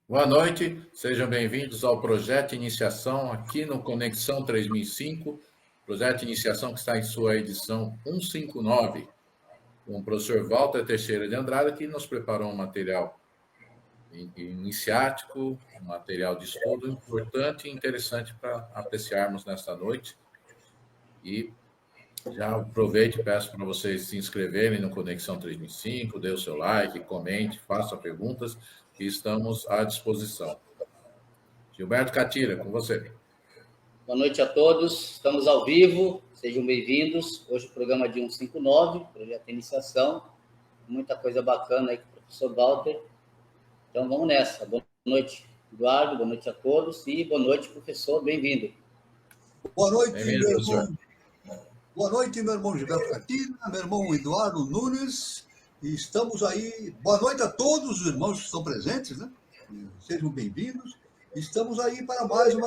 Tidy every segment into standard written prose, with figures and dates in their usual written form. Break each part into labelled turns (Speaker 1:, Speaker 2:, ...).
Speaker 1: Boa noite, sejam bem-vindos ao projeto Iniciação aqui no Conexão 3005, projeto Iniciação que está em sua edição 159, com o professor Walter Teixeira de Andrade, que nos preparou um material iniciático, um material de estudo importante e interessante para apreciarmos nesta noite. E já aproveito e peço para vocês se inscreverem no Conexão 3005, dê o seu like, comente, faça perguntas, que estamos à disposição. Gilberto Catira, com você.
Speaker 2: Boa noite a todos, estamos ao vivo, sejam bem-vindos. Hoje o programa de 159, projeto de iniciação, muita coisa bacana aí com o professor Walter. Então vamos nessa. Boa noite, Eduardo, boa noite a todos e boa noite, professor, bem-vindo.
Speaker 3: Boa noite, meu irmão. Boa noite, meu irmão Gilberto Catira, meu irmão Eduardo Nunes. E estamos aí. Boa noite a todos os irmãos que estão presentes, né? Sejam bem-vindos. Estamos aí para mais uma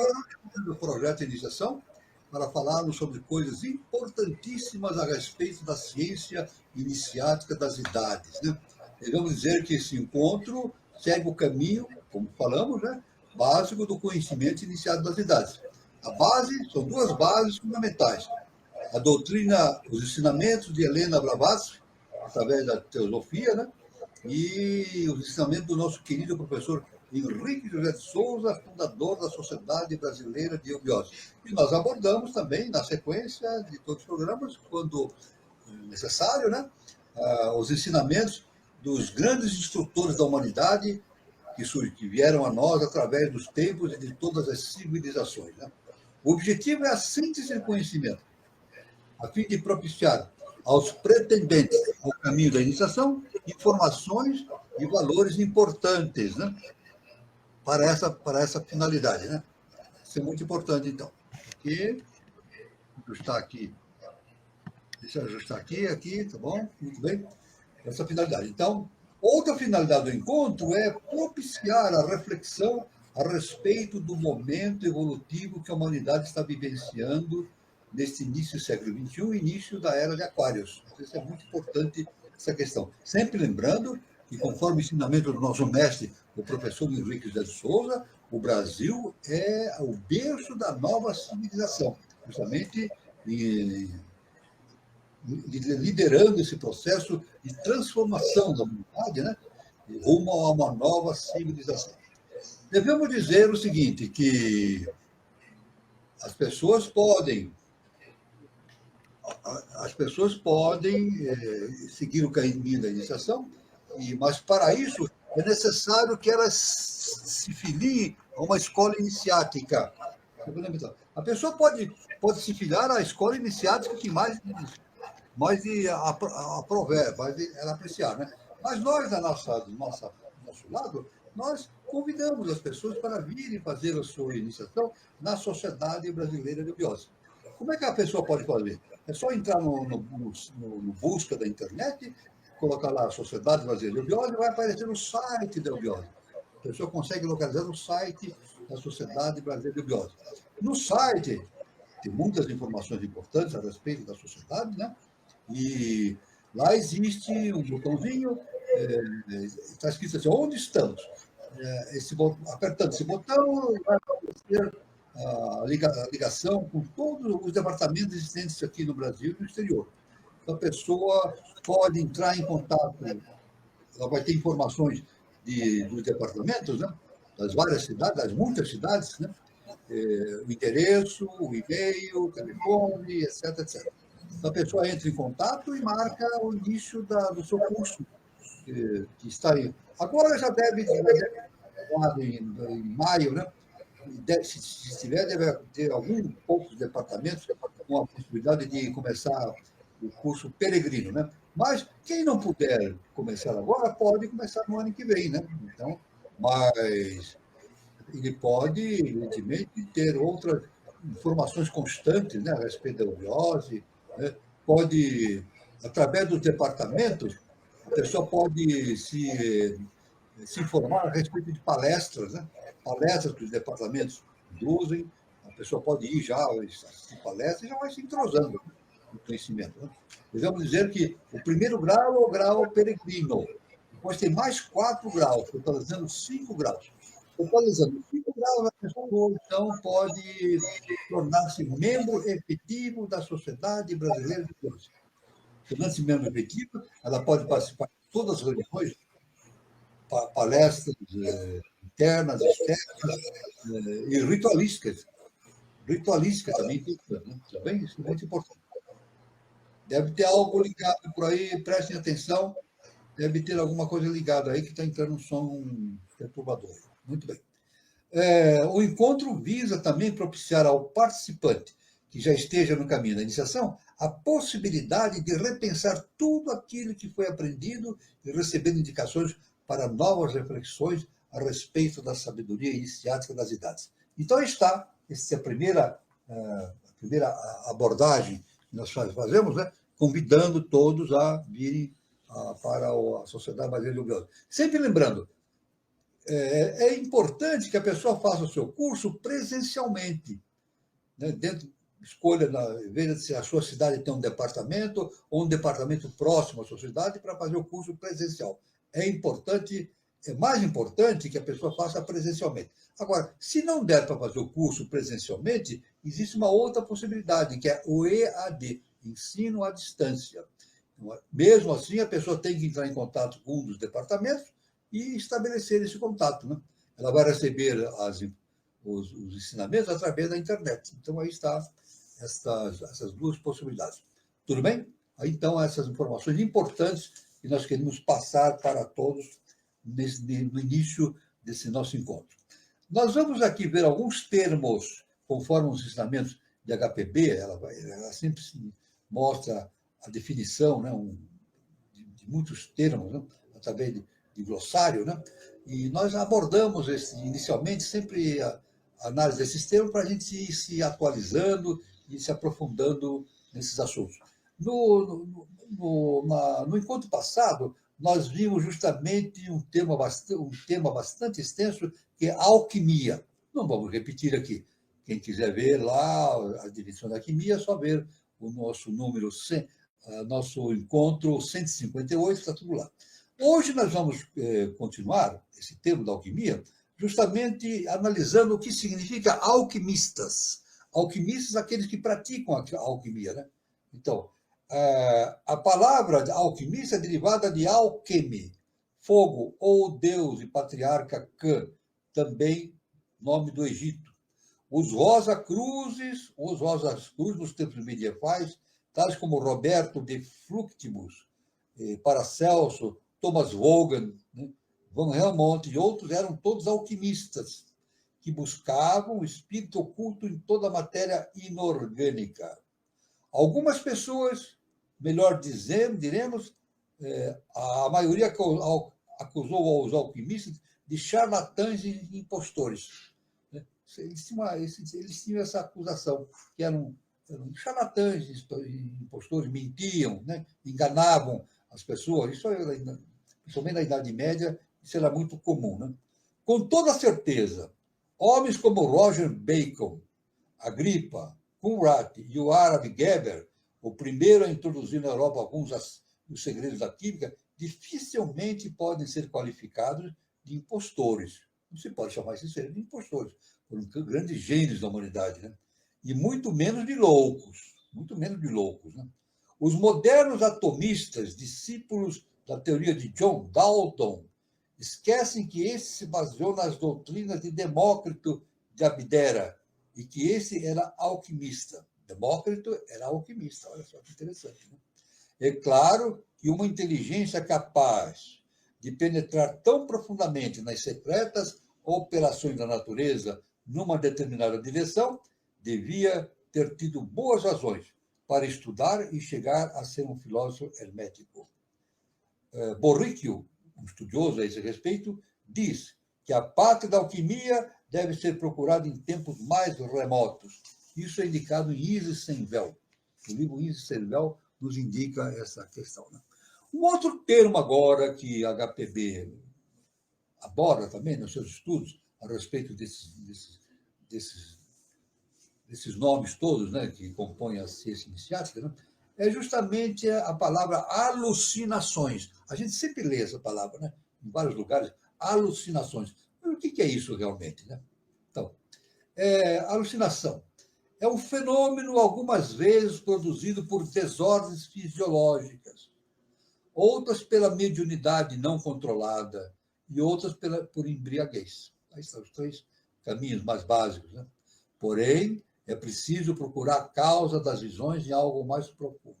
Speaker 3: do projeto de iniciação, para falarmos sobre coisas importantíssimas a respeito da ciência iniciática das idades, né? Devemos dizer que esse encontro segue o caminho, como falamos, né, básico do conhecimento iniciado das idades. A base, são duas bases fundamentais. A doutrina, os ensinamentos de Helena Blavatsky, através da teosofia, né, e os ensinamentos do nosso querido professor Henrique José de Souza, fundador da Sociedade Brasileira de Eubiose. E nós abordamos também, na sequência de todos os programas, quando necessário, né, os ensinamentos dos grandes instrutores da humanidade que vieram a nós através dos tempos e de todas as civilizações, né? O objetivo é a síntese do conhecimento, a fim de propiciar aos pretendentes ao caminho da iniciação informações e valores importantes, né, para essa finalidade, né? Isso é muito importante, então. Aqui, ajustar aqui. Deixa eu ajustar aqui, tá bom? Muito bem. Essa finalidade. Então, outra finalidade do encontro é propiciar a reflexão a respeito do momento evolutivo que a humanidade está vivenciando neste início do século XXI, início da era de Aquários. Isso é muito importante, essa questão. Sempre lembrando que, conforme o ensinamento do nosso mestre, o professor Henrique José de Souza, o Brasil é o berço da nova civilização, justamente liderando esse processo de transformação da humanidade, né, rumo a uma nova civilização. Devemos dizer o seguinte, que as pessoas podem seguir o caminho da iniciação, mas para isso é necessário que elas se filiem a uma escola iniciática. A pessoa pode se filiar à escola iniciática que mais aprover, mais ela apreciar, né? Mas nós, do nosso lado, nós convidamos as pessoas para virem fazer a sua iniciação na Sociedade Brasileira de Eubiose. Como é que a pessoa pode fazer? É só entrar no busca da internet, colocar lá a Sociedade Brasileira de Eubiose, vai aparecer no site da Eubiose. A pessoa consegue localizar no site da Sociedade Brasileira de Eubiose. No site, tem muitas informações importantes a respeito da sociedade, né? E lá existe um botãozinho, está escrito assim, onde estamos? Apertando esse botão, vai aparecer a ligação com todos os departamentos existentes aqui no Brasil e no exterior. Então, a pessoa pode entrar em contato, ela vai ter informações dos departamentos, né? Das várias cidades, das muitas cidades, né? O endereço, o e-mail, o telefone, etc, etc. Então, a pessoa entra em contato e marca o início do seu curso, que está aí. Agora já deve em maio, né? Se estiver, deve ter poucos departamentos com a possibilidade de começar o curso peregrino, né? Mas quem não puder começar agora, pode começar no ano que vem, né? Então, mas ele pode, evidentemente, ter outras informações constantes, né, a respeito da eubiose, né? Pode, através dos departamentos, a pessoa pode se informar a respeito de palestras, né? Palestras que os departamentos produzem, a pessoa pode ir já assistir palestras e já vai se entrosando no conhecimento, né? Devemos dizer que o primeiro grau é o grau peregrino, depois tem mais 4 graus, totalizando 5 graus. Atualizando, 5 graus, a pessoa, então, pode tornar-se membro efetivo da Sociedade Brasileira de Biologia. Tornando-se membro efetivo, ela pode participar de todas as reuniões, palestras internas, externas, e ritualísticas. Ritualística também, né? Também isso é muito importante. Deve ter algo ligado por aí, prestem atenção, deve ter alguma coisa ligada aí que está entrando um som perturbador. Muito bem. O encontro visa também propiciar ao participante que já esteja no caminho da iniciação a possibilidade de repensar tudo aquilo que foi aprendido e receber indicações para novas reflexões a respeito da sabedoria iniciática das idades. Então, essa é a primeira abordagem que nós fazemos, né? Convidando todos a virem para a Sociedade Brasileira de Biologia. Sempre lembrando, é importante que a pessoa faça o seu curso presencialmente, né? Escolha, veja se a sua cidade tem um departamento ou um departamento próximo à sua cidade para fazer o curso presencial. É mais importante que a pessoa faça presencialmente. Agora, se não der para fazer o curso presencialmente, existe uma outra possibilidade, que é o EAD, ensino à distância. Mesmo assim, a pessoa tem que entrar em contato com um dos departamentos e estabelecer esse contato, né? Ela vai receber os ensinamentos através da internet. Então, aí está essas duas possibilidades. Tudo bem? Aí, então, essas informações importantes que nós queremos passar para todos no início desse nosso encontro. Nós vamos aqui ver alguns termos, conforme os ensinamentos de HPB, ela sempre mostra a definição, né, de muitos termos, né, através de glossário, né, e nós abordamos inicialmente sempre a análise desses termos para a gente ir se atualizando e se aprofundando nesses assuntos. No encontro passado, nós vimos justamente um tema bastante extenso, que é a alquimia. Não vamos repetir aqui. Quem quiser ver lá a definição da alquimia, é só ver o nosso número, nosso encontro 158, está tudo lá. Hoje nós vamos continuar esse termo da alquimia, justamente analisando o que significa alquimistas. Alquimistas, aqueles que praticam a alquimia, né? Então, a palavra alquimista é derivada de alqueme, fogo, ou deus e patriarca Cã, também nome do Egito. Os Rosacruzes nos tempos medievais, tais como Roberto de Fructibus, Paracelso, Thomas Vaughan, né, Van Helmont e outros, eram todos alquimistas, que buscavam o espírito oculto em toda a matéria inorgânica. Algumas pessoas, melhor dizendo, diremos, a maioria acusou os alquimistas de charlatães e impostores. Eles tinham essa acusação, que eram charlatãs, impostores, mentiam, né? Enganavam as pessoas. Isso, principalmente na Idade Média, isso era muito comum. Né? Com toda certeza, homens como Roger Bacon, Agripa, Conrad e o árabe Geber, o primeiro a introduzir na Europa alguns dos segredos da química, dificilmente podem ser qualificados de impostores. Não se pode chamar esses seres de impostores, foram grandes gênios da humanidade, né? E muito menos de loucos, né? Os modernos atomistas, discípulos da teoria de John Dalton, esquecem que esse se baseou nas doutrinas de Demócrito de Abdera, e que esse era alquimista. Demócrito era alquimista, olha só que interessante. Né? É claro que uma inteligência capaz de penetrar tão profundamente nas secretas operações da natureza numa determinada direção, devia ter tido boas razões para estudar e chegar a ser um filósofo hermético. Borriquio, um estudioso a esse respeito, diz que a pátria da alquimia deve ser procurada em tempos mais remotos. Isso é indicado em Isis sem Véu. O livro Isis sem Véu nos indica essa questão. Né? Um outro termo agora que a HPB aborda também nos seus estudos a respeito desses nomes todos, né, que compõem a ciência iniciática, né, é justamente a palavra alucinações. A gente sempre lê essa palavra, né, em vários lugares, alucinações. o que é isso realmente, né? Então, alucinação é um fenômeno, algumas vezes, produzido por desordens fisiológicas, outras pela mediunidade não controlada e outras por embriaguez. Aí estão os 3 caminhos mais básicos, né? Porém, é preciso procurar a causa das visões em algo mais profundo.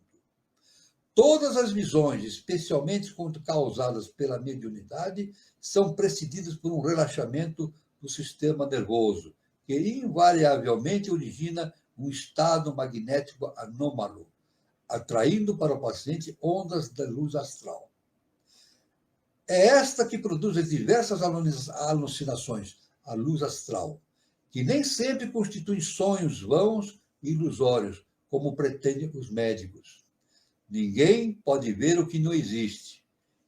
Speaker 3: Todas as visões, especialmente quando causadas pela mediunidade, são precedidas por um relaxamento do sistema nervoso, que invariavelmente origina um estado magnético anômalo, atraindo para o paciente ondas da luz astral. É esta que produz as diversas alucinações, a luz astral, que nem sempre constituem sonhos vãos e ilusórios, como pretendem os médicos. Ninguém pode ver o que não existe.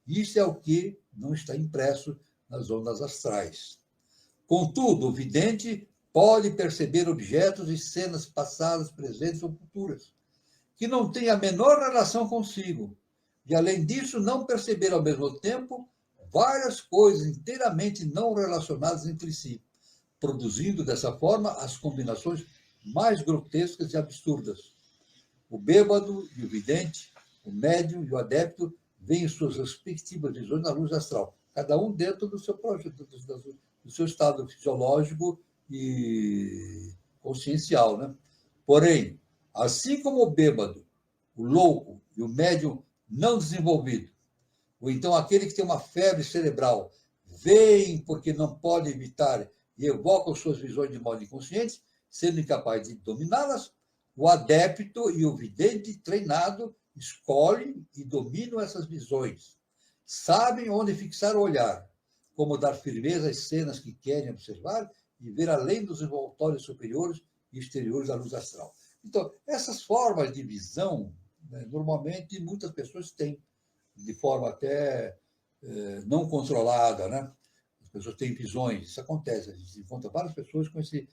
Speaker 3: Isso é o que não está impresso nas ondas astrais. Contudo, o vidente pode perceber objetos e cenas passadas, presentes ou futuras, que não têm a menor relação consigo. E, além disso, não perceber ao mesmo tempo várias coisas inteiramente não relacionadas entre si, produzindo dessa forma as combinações mais grotescas e absurdas. O bêbado e o vidente, o médium e o adepto veem suas respectivas visões na luz astral, cada um dentro do seu projeto, do seu estado fisiológico e consciencial, né? Porém, assim como o bêbado, o louco e o médium não desenvolvido, ou então aquele que tem uma febre cerebral, veem porque não pode evitar e evocam suas visões de modo inconsciente, sendo incapaz de dominá-las, o adepto e o vidente treinado escolhem e dominam essas visões. Sabem onde fixar o olhar, como dar firmeza às cenas que querem observar e ver além dos envoltórios superiores e exteriores da luz astral. Então, essas formas de visão, né, normalmente, muitas pessoas têm, de forma até não controlada, né? As pessoas têm visões, isso acontece, a gente encontra várias pessoas com esse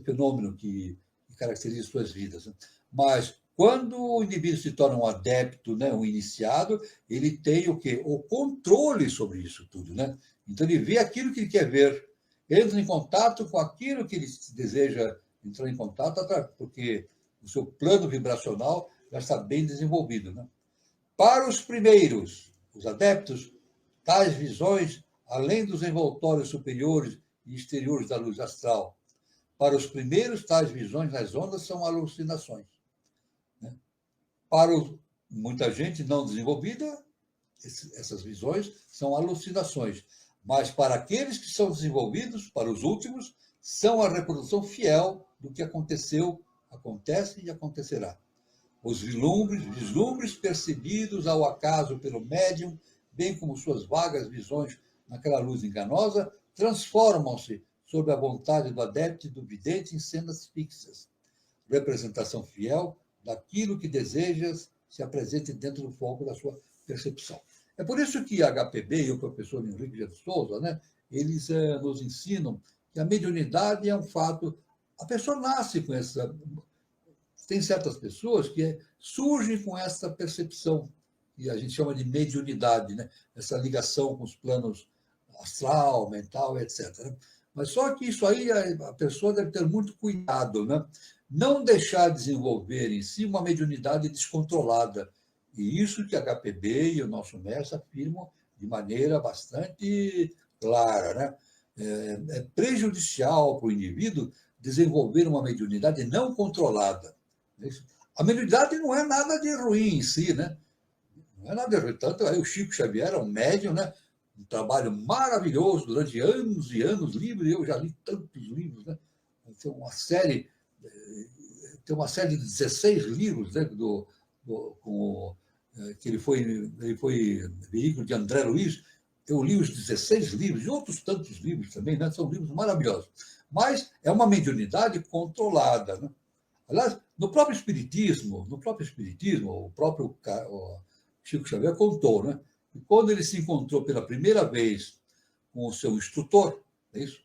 Speaker 3: fenômeno que caracteriza suas vidas, né? Mas quando o indivíduo se torna um adepto, né, um iniciado, ele tem o quê? O controle sobre isso tudo, né? Então ele vê aquilo que ele quer ver, entra em contato com aquilo que ele deseja entrar em contato, porque o seu plano vibracional já está bem desenvolvido, né? Para os primeiros, os adeptos, tais visões, além dos envoltórios superiores e exteriores da luz astral, para os primeiros, tais visões nas ondas são alucinações, né? Para muita gente não desenvolvida, essas visões são alucinações. Mas para aqueles que são desenvolvidos, para os últimos, são a reprodução fiel do que aconteceu, acontece e acontecerá. Os vislumbres percebidos ao acaso pelo médium, bem como suas vagas visões naquela luz enganosa, transformam-se sob a vontade do adepto e do vidente em cenas fixas. Representação fiel daquilo que desejas se apresente dentro do foco da sua percepção. É por isso que a HPB e o professor Henrique de Souza, né, eles nos ensinam que a mediunidade é um fato. A pessoa nasce com essa. Tem certas pessoas que surgem com essa percepção, que a gente chama de mediunidade, né? Essa ligação com os planos astral, mental, etc. Mas só que isso aí a pessoa deve ter muito cuidado, né? Não deixar desenvolver em si uma mediunidade descontrolada. E isso que a HPB e o nosso mestre afirmam de maneira bastante clara, né? É prejudicial para o indivíduo desenvolver uma mediunidade não controlada. A mediunidade não é nada de ruim em si, né? Não é nada de ruim. Tanto aí o Chico Xavier era um médium, né? Um trabalho maravilhoso durante anos e anos, livros, eu já li tantos livros, né? Tem uma série de 16 livros, né? Que ele foi veículo de André Luiz. Eu li os 16 livros e outros tantos livros também, né? São livros maravilhosos. Mas é uma mediunidade controlada, né? Aliás, no próprio Espiritismo, o próprio Chico Xavier contou, né? Que quando ele se encontrou pela primeira vez com o seu instrutor, é isso?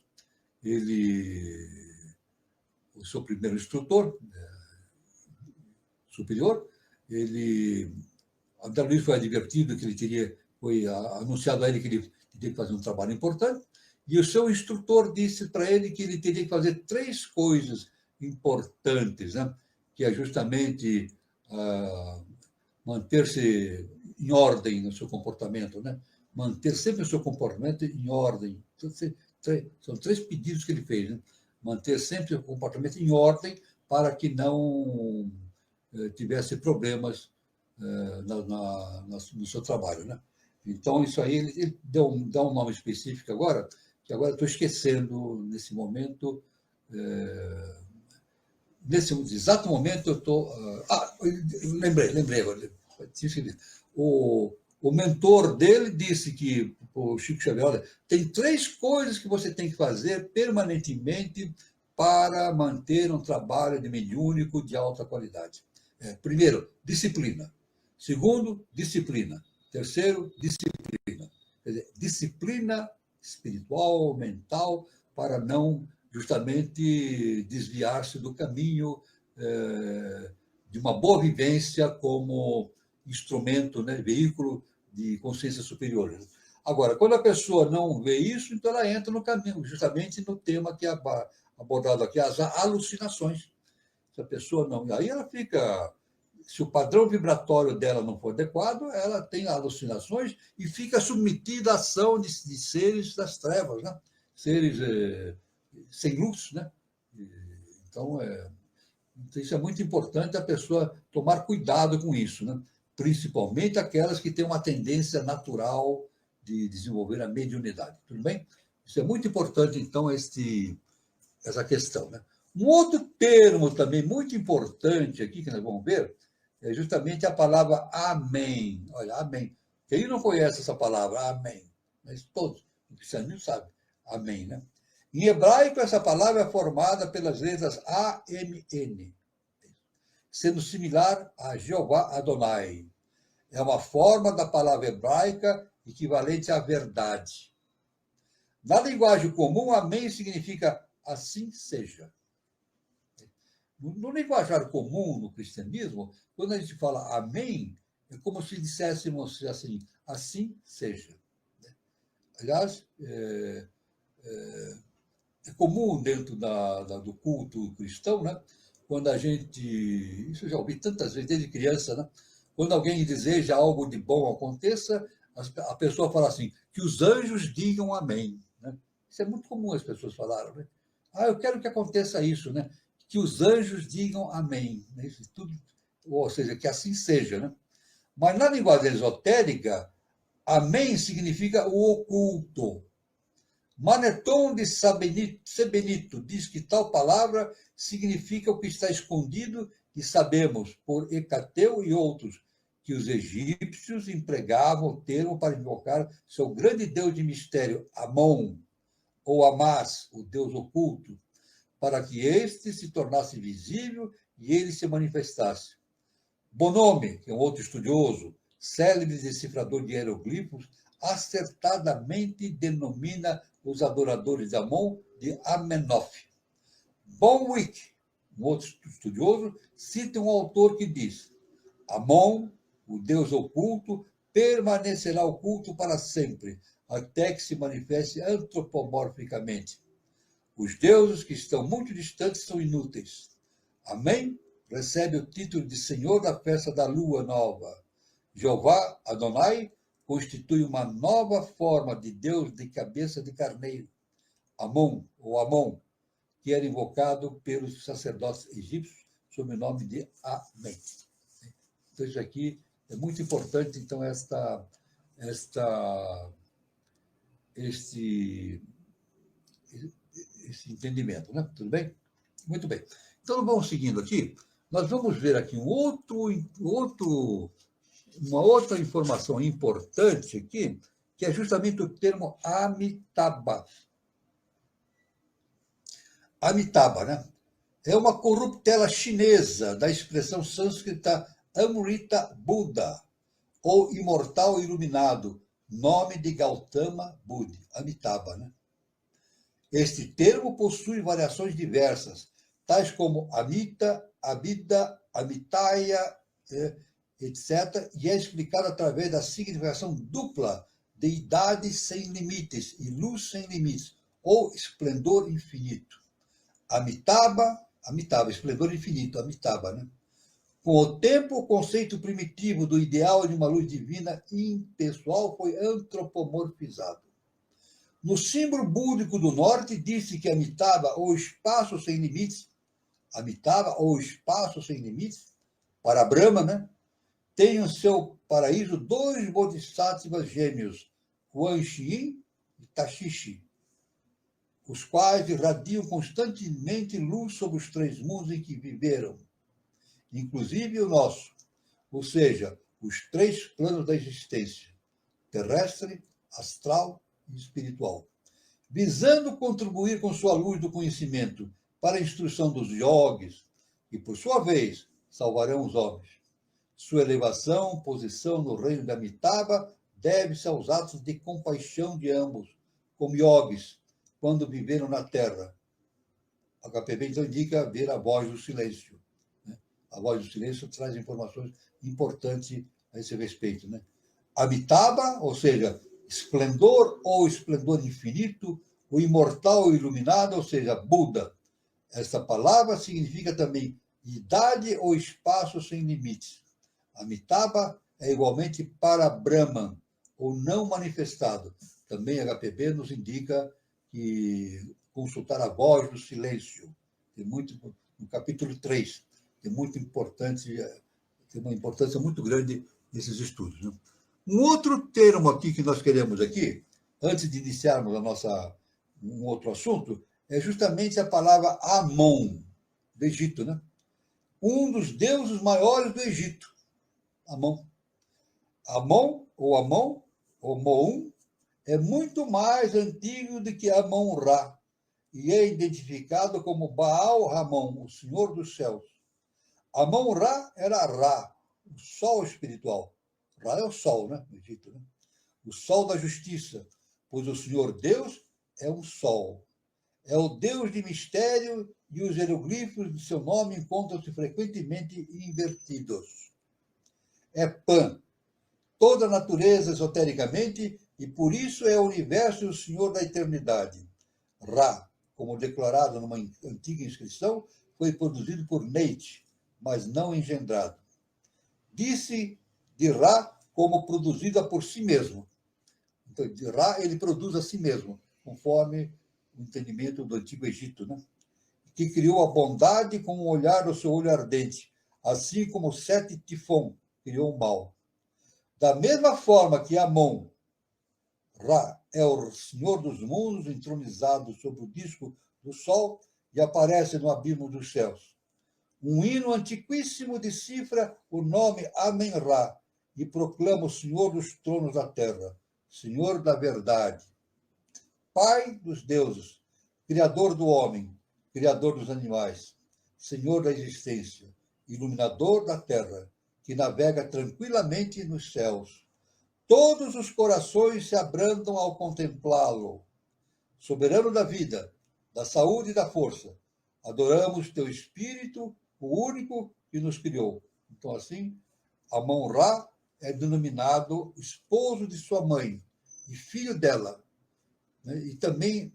Speaker 3: O seu primeiro instrutor superior, André Luiz foi advertido que foi anunciado a ele que ele teria que fazer um trabalho importante, E o seu instrutor disse para ele que ele teria que fazer 3 coisas importantes, né? Que é justamente manter-se em ordem no seu comportamento, né? Manter sempre o seu comportamento em ordem. São 3 pedidos que ele fez, né? Manter sempre o comportamento em ordem para que não tivesse problemas no seu trabalho, né? Então, isso aí, ele dá um nome específico agora, que agora estou esquecendo nesse momento. Nesse exato momento, eu estou. Lembrei agora. O mentor dele disse que, o Chico Xavier, olha, tem 3 coisas que você tem que fazer permanentemente para manter um trabalho de mediúnico de alta qualidade. Primeiro, disciplina. Segundo, disciplina. Terceiro, disciplina. Quer dizer, disciplina espiritual, mental, para não justamente desviar-se do caminho de uma boa vivência como instrumento, né, veículo de consciência superior. Agora, quando a pessoa não vê isso, então ela entra no caminho, justamente no tema que é abordado aqui, as alucinações. Se a pessoa não... Aí ela fica... Se o padrão vibratório dela não for adequado, ela tem alucinações e fica submetida à ação de seres das trevas, né? Seres sem luz, né? Então, isso é muito importante a pessoa tomar cuidado com isso, né? Principalmente aquelas que têm uma tendência natural de desenvolver a mediunidade. Tudo bem? Isso é muito importante, então, essa questão, né? Um outro termo também muito importante aqui, que nós vamos ver, é justamente a palavra amém. Olha, amém. Quem não conhece essa palavra, amém? Mas todos, o cristianismo sabe, amém, né? Em hebraico, essa palavra é formada pelas letras A-M-N, sendo similar a Jeová Adonai. É uma forma da palavra hebraica equivalente à verdade. Na linguagem comum, amém significa assim seja. No linguajar comum, no cristianismo, quando a gente fala amém, é como se disséssemos assim, assim seja. Aliás, é comum dentro do culto cristão, né? Quando a gente, isso eu já ouvi tantas vezes, desde criança, né? Quando alguém deseja algo de bom aconteça, a pessoa fala assim, que os anjos digam amém. Né? Isso é muito comum as pessoas falarem, né? Eu quero que aconteça isso, né? Que os anjos digam amém. Né? Isso tudo, ou seja, que assim seja, né? Mas na linguagem esotérica, amém significa o oculto. Maneton de Sebenito diz que tal palavra significa o que está escondido e sabemos, por Hecateu e outros, que os egípcios empregavam o termo para invocar seu grande deus de mistério, Amon, ou Amás, o deus oculto, para que este se tornasse visível e ele se manifestasse. Bonhomme, que é um outro estudioso, célebre decifrador de hieroglifos, acertadamente denomina os adoradores de Amon de Amenof. Bonwick, um outro estudioso, cita um autor que diz: Amon, o deus oculto, permanecerá oculto para sempre, até que se manifeste antropomorficamente. Os deuses que estão muito distantes são inúteis. Amém recebe o título de Senhor da festa da Lua Nova. Jeová, Adonai, constitui uma nova forma de Deus de cabeça de carneiro, Amon, ou Amon, que era invocado pelos sacerdotes egípcios sob o nome de Amém. Então, isso aqui é muito importante, então, esse entendimento, né? Tudo bem? Muito bem. Então, vamos seguindo aqui. Nós vamos ver aqui uma outra informação importante aqui, que é justamente o termo Amitabha. Amitabha, né? É uma corruptela chinesa da expressão sânscrita Amrita Buddha, ou imortal iluminado, nome de Gautama Buddha, Amitabha, né? Este termo possui variações diversas, tais como Amita, Abida, Amitaya, etc., e é explicado através da significação dupla de idade sem limites e luz sem limites, ou esplendor infinito. Amitabha, esplendor infinito, Amitabha, né? Com o tempo, o conceito primitivo do ideal de uma luz divina impessoal foi antropomorfizado. No símbolo búdico do norte, disse que Amitabha, ou espaço sem limites, para Brahma, né? Tem em seu paraíso 2 bodhisattvas gêmeos, Quan Yin e Tashishi, os quais irradiam constantemente luz sobre os 3 mundos em que viveram, inclusive o nosso, ou seja, os 3 planos da existência, terrestre, astral e espiritual, visando contribuir com sua luz do conhecimento para a instrução dos yogis, e, por sua vez, salvarão os homens. Sua elevação, posição no reino da Amitabha, deve-se aos atos de compaixão de ambos, como yogis, quando viveram na Terra. A HPB, então, indica ver a voz do silêncio. Né? A voz do silêncio traz informações importantes a esse respeito. Né? Amitabha, ou seja, esplendor ou esplendor infinito, o imortal iluminado, ou seja, Buda. Esta palavra significa também idade ou espaço sem limites. Amitabha é igualmente para Brahman, ou não manifestado. Também a HPB nos indica que consultar a voz do silêncio. Tem muito, no capítulo 3, é muito importante, tem uma importância muito grande nesses estudos. Né? Um outro termo aqui que nós queremos aqui, antes de iniciarmos um outro assunto, é justamente a palavra Amon, do Egito, né? Um dos deuses maiores do Egito. Amon. Amon, ou Moum, é muito mais antigo do que Amon-Ra, e é identificado como Baal-Ramon, o Senhor dos Céus. Amon-Ra era Ra, o sol espiritual. Ra é o sol, né, no Egito, né? O sol da justiça, pois o Senhor Deus é um sol. É o Deus de mistério e os hieroglifos de seu nome encontram-se frequentemente invertidos. É Pan, toda a natureza esotericamente, e por isso é o universo e o Senhor da eternidade. Ra, como declarado numa antiga inscrição, foi produzido por Neith, mas não engendrado. Disse de Ra como produzida por si mesmo. Então, de Ra, ele produz a si mesmo, conforme o entendimento do Antigo Egito, né? Que criou a bondade com o olhar do seu olho ardente, assim como Sete Tifon criou o mal. Da mesma forma que Amon, Ra é o Senhor dos mundos, entronizado sobre o disco do sol e aparece no abismo dos céus. Um hino antiquíssimo decifra o nome Amen-Ra e proclama o Senhor dos tronos da terra, Senhor da verdade, Pai dos deuses, Criador do homem, Criador dos animais, Senhor da existência, Iluminador da terra, que navega tranquilamente nos céus. Todos os corações se abrandam ao contemplá-lo. Soberano da vida, da saúde e da força, adoramos teu Espírito, o único que nos criou. Então, assim, Amon-Ra é denominado esposo de sua mãe e filho dela. E também,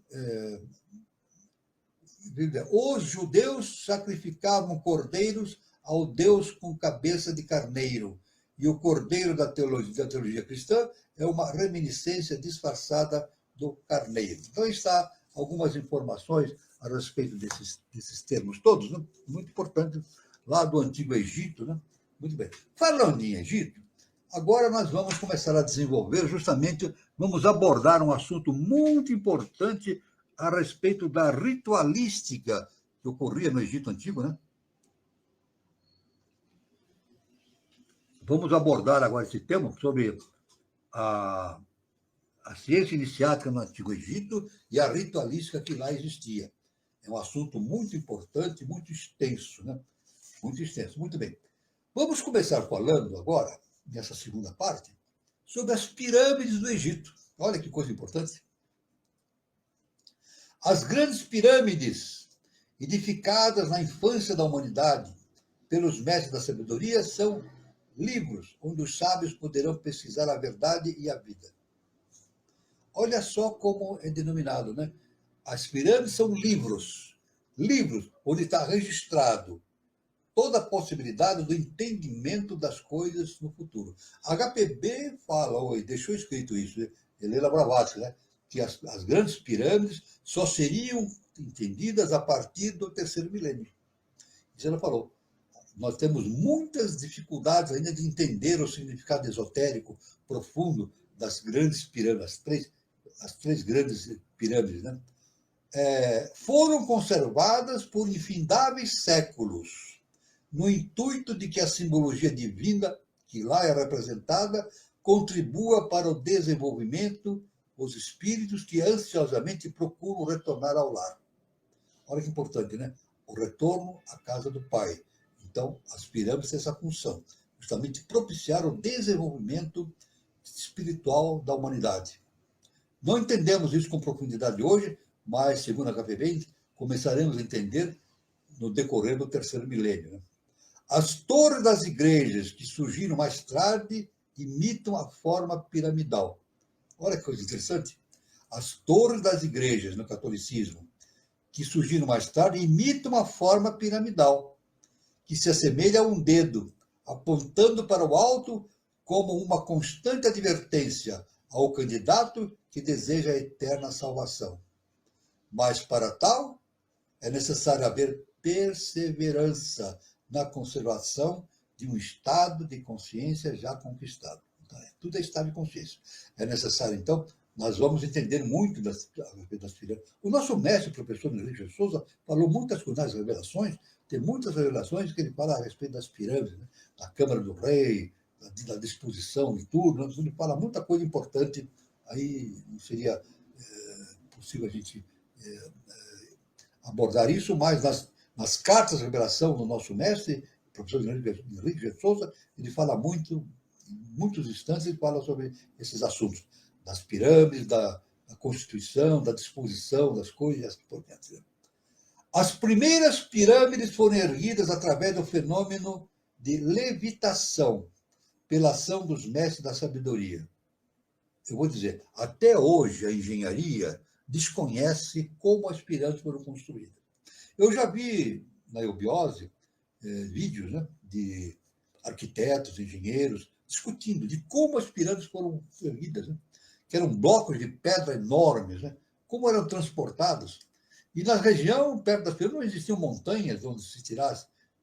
Speaker 3: os judeus sacrificavam cordeiros ao Deus com cabeça de carneiro. E o cordeiro da teologia cristã é uma reminiscência disfarçada do carneiro. Então, está algumas informações a respeito desses termos todos, né? Muito importante, lá do Antigo Egito. Né? Muito bem. Falando em Egito, agora nós vamos começar a desenvolver, justamente, vamos abordar um assunto muito importante a respeito da ritualística que ocorria no Egito Antigo, né? Vamos abordar agora esse tema sobre a ciência iniciática no Antigo Egito e a ritualística que lá existia. É um assunto muito importante, muito extenso, né? Muito extenso. Muito bem. Vamos começar falando agora, nessa segunda parte, sobre as pirâmides do Egito. Olha que coisa importante. As grandes pirâmides, edificadas na infância da humanidade pelos mestres da sabedoria, são livros onde os sábios poderão pesquisar a verdade e a vida. Olha só como é denominado, né? As pirâmides são livros onde está registrado toda a possibilidade do entendimento das coisas no futuro. HPB fala, deixou escrito isso, Helena Blavatsky, né? Que as grandes pirâmides só seriam entendidas a partir do terceiro milênio. Isso ela falou. Nós temos muitas dificuldades ainda de entender o significado esotérico profundo das grandes pirâmides, as três grandes pirâmides, né? Foram conservadas por infindáveis séculos, no intuito de que a simbologia divina, que lá é representada, contribua para o desenvolvimento dos espíritos que ansiosamente procuram retornar ao lar. Olha que importante, né? O retorno à casa do Pai. Então, as pirâmides têm essa função, justamente propiciar o desenvolvimento espiritual da humanidade. Não entendemos isso com profundidade hoje, mas, segundo a KPB, começaremos a entender no decorrer do terceiro milênio, né? As torres das igrejas que surgiram mais tarde imitam a forma piramidal. Olha que coisa interessante. As torres das igrejas no catolicismo que surgiram mais tarde imitam a forma piramidal, que se assemelha a um dedo, apontando para o alto como uma constante advertência ao candidato que deseja a eterna salvação. Mas para tal, é necessário haver perseverança na conservação de um estado de consciência já conquistado. Então, tudo é estado de consciência. É necessário, então, nós vamos entender muito das pirâmides. O nosso mestre, o professor Henrique de Souza, falou muitas coisas nas revelações, tem muitas revelações que ele fala a respeito das pirâmides, né? Da Câmara do Rei, da disposição e tudo, né? Ele fala muita coisa importante, aí não seria possível a gente abordar isso, mas nas cartas de revelação do nosso mestre, o professor Henrique de Souza, ele fala muito, em muitos instantes, ele fala sobre esses assuntos, das pirâmides, da constituição, da disposição das coisas, por diante. As primeiras pirâmides foram erguidas através do fenômeno de levitação, pela ação dos mestres da sabedoria. Eu vou dizer, até hoje a engenharia desconhece como as pirâmides foram construídas. Eu já vi na eubiose vídeos, né, de arquitetos, engenheiros, discutindo de como as pirâmides foram erguidas, né, que eram blocos de pedra enormes, né, como eram transportados. E na região, perto das pirâmides, não existiam montanhas onde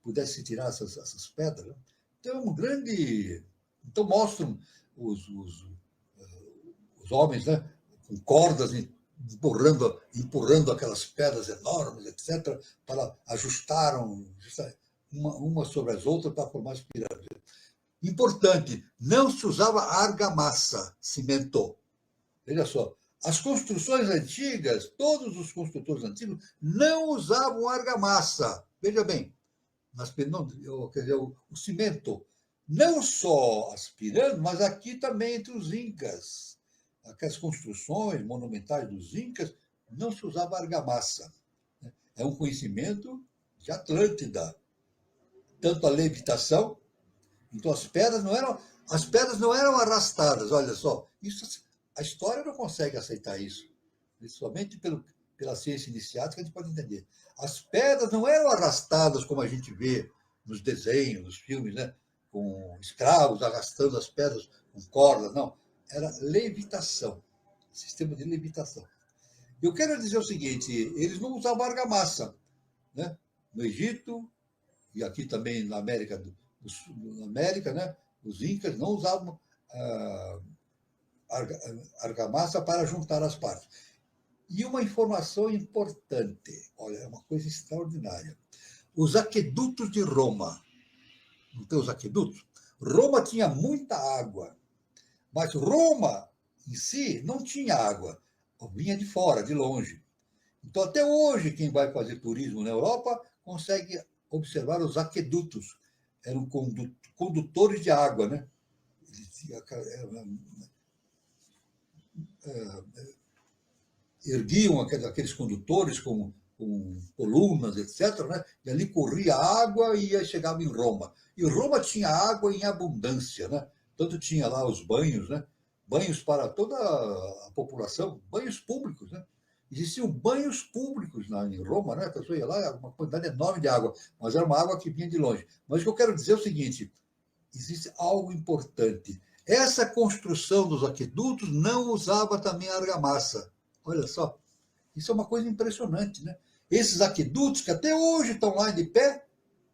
Speaker 3: pudesse se tirar essas pedras. Né. Então, é um grande... Então, mostram os homens, né, com cordas empurrando aquelas pedras enormes, etc., para ajustar uma sobre as outras para formar as pirâmides. Importante, não se usava argamassa, cimento. Veja só, as construções antigas, todos os construtores antigos, não usavam argamassa. Veja bem, quer dizer, o cimento. Não só as pirâmides, mas aqui também entre os incas. Aquelas construções monumentais dos incas, não se usava argamassa. É um conhecimento de Atlântida. Tanto a levitação, então as pedras não eram arrastadas, olha só. A história não consegue aceitar isso. Somente pela ciência iniciática a gente pode entender. As pedras não eram arrastadas como a gente vê nos desenhos, nos filmes, né? Com escravos arrastando as pedras com cordas, não. Era levitação, sistema de levitação. Eu quero dizer o seguinte, eles não usavam argamassa, né? No Egito, e aqui também na América, né? Os incas não usavam argamassa para juntar as partes. E uma informação importante, olha, é uma coisa extraordinária. Os aquedutos de Roma, não tem os aquedutos? Roma tinha muita água, mas Roma em si não tinha água, vinha de fora, de longe. Então, até hoje, quem vai fazer turismo na Europa consegue observar os aquedutos. Eram condutores de água, né? Erguiam aqueles condutores com colunas, etc., né? E ali corria água e chegava em Roma. E Roma tinha água em abundância, né? Tanto tinha lá os banhos, né? Banhos para toda a população, banhos públicos, né? Existiam banhos públicos em Roma, né? A pessoa ia lá, uma quantidade enorme de água, mas era uma água que vinha de longe. Mas o que eu quero dizer é o seguinte: existe algo importante. Essa construção dos aquedutos não usava também argamassa. Olha só, isso é uma coisa impressionante, né? Esses aquedutos, que até hoje estão lá de pé,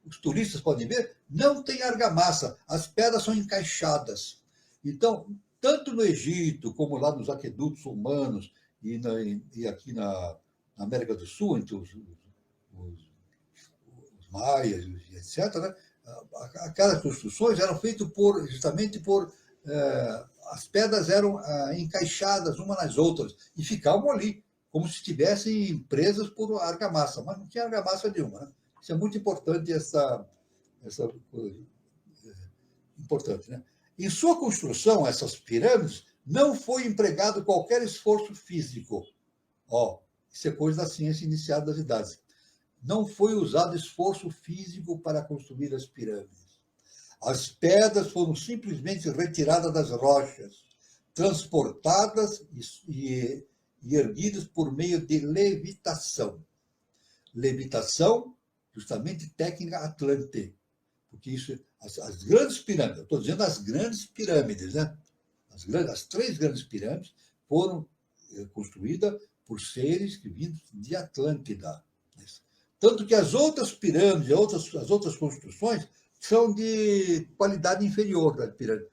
Speaker 3: os turistas podem ver, não tem argamassa, as pedras são encaixadas. Então, tanto no Egito, como lá nos aquedutos romanos e aqui na América do Sul, entre os maias, etc., né? Aquelas construções eram feitas justamente por... as pedras eram encaixadas umas nas outras e ficavam ali, como se estivessem presas por argamassa, mas não tinha argamassa nenhuma, né? Isso é muito importante, essa coisa importante, né? Em sua construção, essas pirâmides, não foi empregado qualquer esforço físico. Isso é coisa da ciência iniciada das idades. Não foi usado esforço físico para construir as pirâmides. As pedras foram simplesmente retiradas das rochas, transportadas e erguidas por meio de levitação. Levitação, justamente técnica Atlante, porque isso, as grandes pirâmides, eu estou dizendo as grandes pirâmides, né? As 3 grandes pirâmides foram construídas por seres que vinham de Atlântida. Tanto que as outras pirâmides, as outras construções, são de qualidade inferior da pirâmide.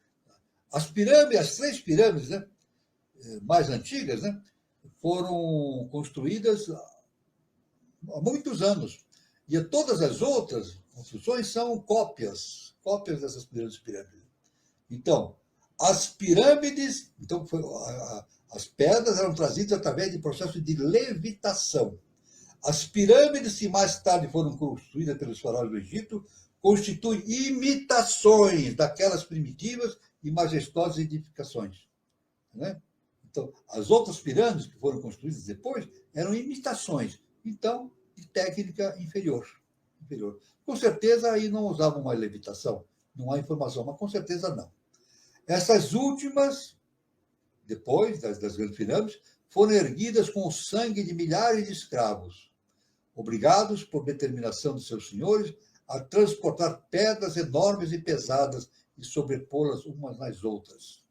Speaker 3: As 3 pirâmides, né, mais antigas, né, foram construídas há muitos anos. E todas as outras construções são cópias dessas pirâmides. Então, as pirâmides, as pedras eram trazidas através de processo de levitação. As pirâmides que mais tarde foram construídas pelos faraós do Egito constituem imitações daquelas primitivas e majestosas edificações, né? Então, as outras pirâmides que foram construídas depois eram imitações, então, de técnica inferior. Com certeza, aí não usavam mais levitação, não há informação, mas com certeza não. Essas últimas, depois das grandes pirâmides, foram erguidas com o sangue de milhares de escravos, obrigados, por determinação de seus senhores, a transportar pedras enormes e pesadas e sobrepô-las umas nas outras.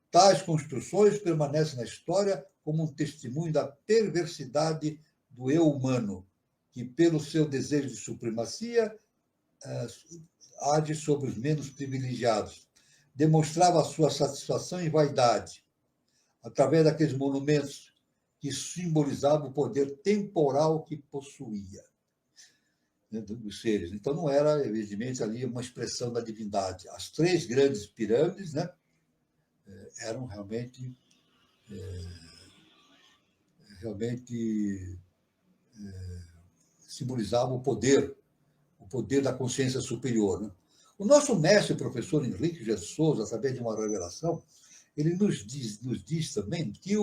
Speaker 3: Tais construções permanecem na história como um testemunho da perversidade do eu humano, que, pelo seu desejo de supremacia, age sobre os menos privilegiados. Demonstrava a sua satisfação e vaidade, através daqueles monumentos que simbolizavam o poder temporal que possuía, né, dos seres. Então, não era, evidentemente, ali uma expressão da divindade. As 3 grandes pirâmides, né, eram realmente simbolizavam o poder da consciência superior, né? O nosso mestre, o professor Henrique de Souza, através de uma revelação, ele nos diz também que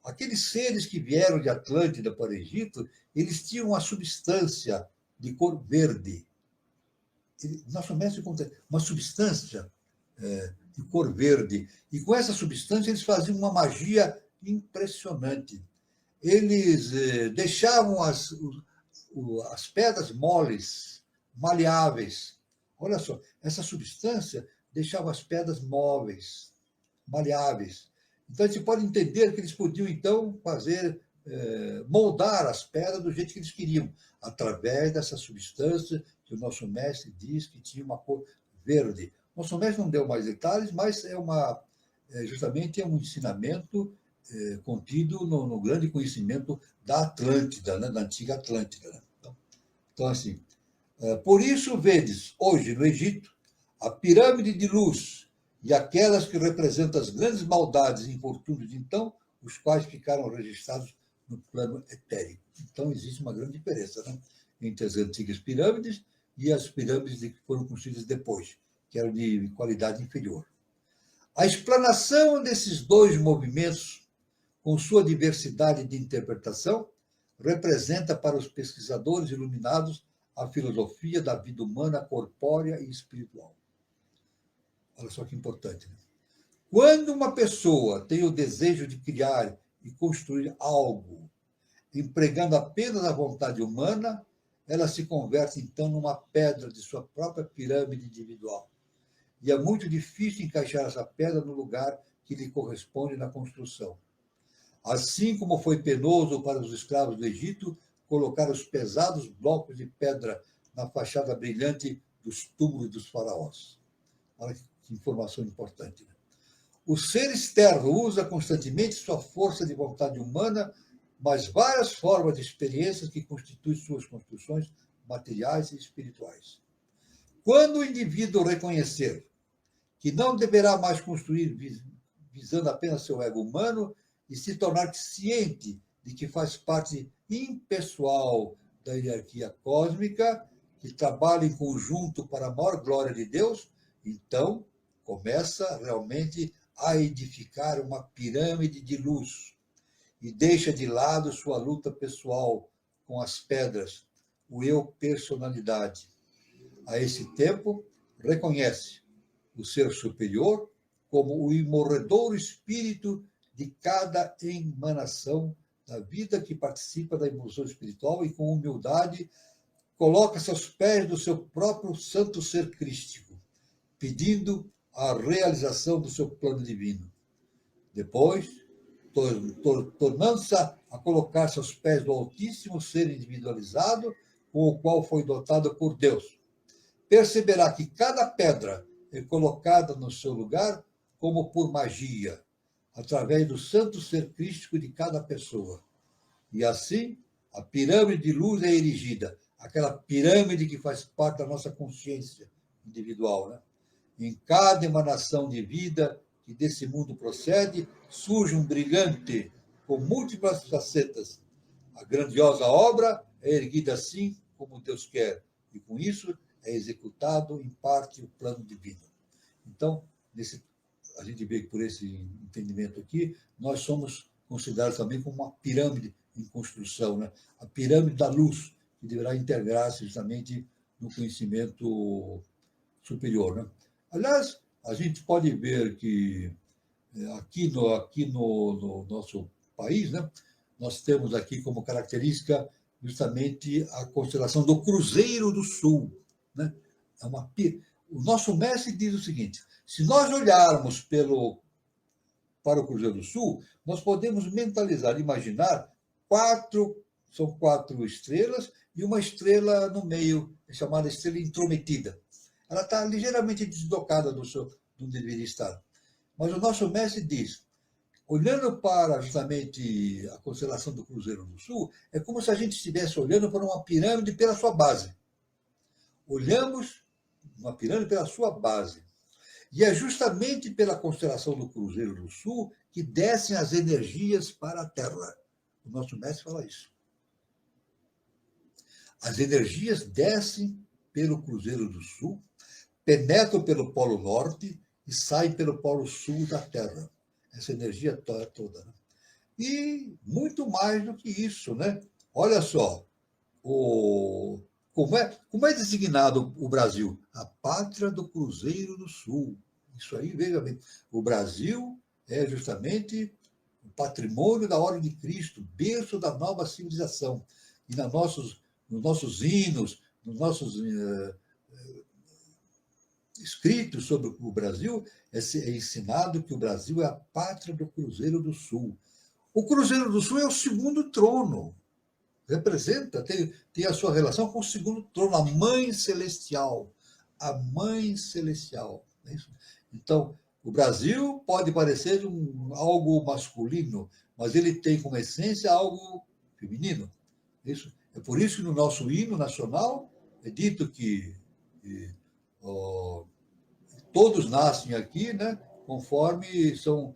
Speaker 3: aqueles seres que vieram de Atlântida para o Egito, eles tinham uma substância de cor verde. Nosso mestre conta uma substância de cor verde. E com essa substância eles faziam uma magia impressionante. Eles deixavam as pedras moles, maleáveis. Olha só, essa substância deixava as pedras móveis, maleáveis. Então, a gente pode entender que eles podiam, então, moldar as pedras do jeito que eles queriam, através dessa substância que o nosso mestre diz que tinha uma cor verde. Nosso mestre não deu mais detalhes, mas justamente é um ensinamento contido no grande conhecimento da Atlântida, né, da antiga Atlântida. Né? Então, assim, por isso, vedes, hoje, no Egito, a pirâmide de luz e aquelas que representam as grandes maldades e infortúnios de então, os quais ficaram registrados no plano etérico. Então, existe uma grande diferença, né, entre as antigas pirâmides e as pirâmides que foram construídas depois, que eram de qualidade inferior. A explanação desses 2 movimentos, com sua diversidade de interpretação, representa para os pesquisadores iluminados a filosofia da vida humana corpórea e espiritual. Olha só que importante, né? Quando uma pessoa tem o desejo de criar e construir algo empregando apenas a vontade humana, ela se converte, então, numa pedra de sua própria pirâmide individual. E é muito difícil encaixar essa pedra no lugar que lhe corresponde na construção. Assim como foi penoso para os escravos do Egito colocar os pesados blocos de pedra na fachada brilhante dos túmulos dos faraós. Olha que informação importante. Né? O ser externo usa constantemente sua força de vontade humana, mas várias formas de experiências que constituem suas construções materiais e espirituais. Quando o indivíduo reconhecer que não deverá mais construir visando apenas seu ego humano e se tornar ciente de que faz parte impessoal da hierarquia cósmica, que trabalha em conjunto para a maior glória de Deus, então começa realmente a edificar uma pirâmide de luz e deixa de lado sua luta pessoal com as pedras, o eu personalidade. A esse tempo, reconhece o ser superior como o imorredouro espírito de cada emanação da vida que participa da evolução espiritual e, com humildade, coloca-se aos pés do seu próprio santo ser crístico, pedindo a realização do seu plano divino. Depois, tornando-se a colocar-se aos pés do Altíssimo Ser individualizado, com o qual foi dotado por Deus, perceberá que cada pedra é colocada no seu lugar como por magia, através do santo ser crístico de cada pessoa. E assim, a pirâmide de luz é erigida, aquela pirâmide que faz parte da nossa consciência individual. Né? Em cada emanação de vida que desse mundo procede, surge um brilhante com múltiplas facetas. A grandiosa obra é erguida assim como Deus quer, e com isso é executado em parte o plano divino. Então, a gente vê que por esse entendimento aqui, nós somos considerados também como uma pirâmide em construção, né? A pirâmide da luz, que deverá integrar-se justamente no conhecimento superior. Né? Aliás, a gente pode ver que aqui no nosso país, né, nós temos aqui como característica justamente a constelação do Cruzeiro do Sul. Né? O nosso mestre diz o seguinte: se nós olharmos para o Cruzeiro do Sul, nós podemos mentalizar, imaginar são 4 estrelas e uma estrela no meio, chamada estrela intrometida. Ela está ligeiramente deslocada do onde deveria estar. Mas o nosso mestre diz, olhando para justamente a constelação do Cruzeiro do Sul, é como se a gente estivesse olhando para uma pirâmide pela sua base. Olhamos uma pirâmide pela sua base. E é justamente pela constelação do Cruzeiro do Sul que descem as energias para a Terra. O nosso mestre fala isso. As energias descem pelo Cruzeiro do Sul, penetram pelo Polo Norte e saem pelo Polo Sul da Terra. Essa energia toda. Né? E muito mais do que isso. Né? Olha só, como é designado o Brasil? A pátria do Cruzeiro do Sul. Isso aí, veja bem, o Brasil é justamente o patrimônio da Ordem de Cristo, berço da nova civilização. E nos nossos hinos, nos nossos escritos sobre o Brasil, é ensinado que o Brasil é a pátria do Cruzeiro do Sul. O Cruzeiro do Sul é o segundo trono. Representa, tem a sua relação com o segundo trono, a Mãe Celestial. A Mãe Celestial. É isso? Então, o Brasil pode parecer algo masculino, mas ele tem como essência algo feminino. Isso? É por isso que no nosso hino nacional é dito que todos nascem aqui, né, conforme são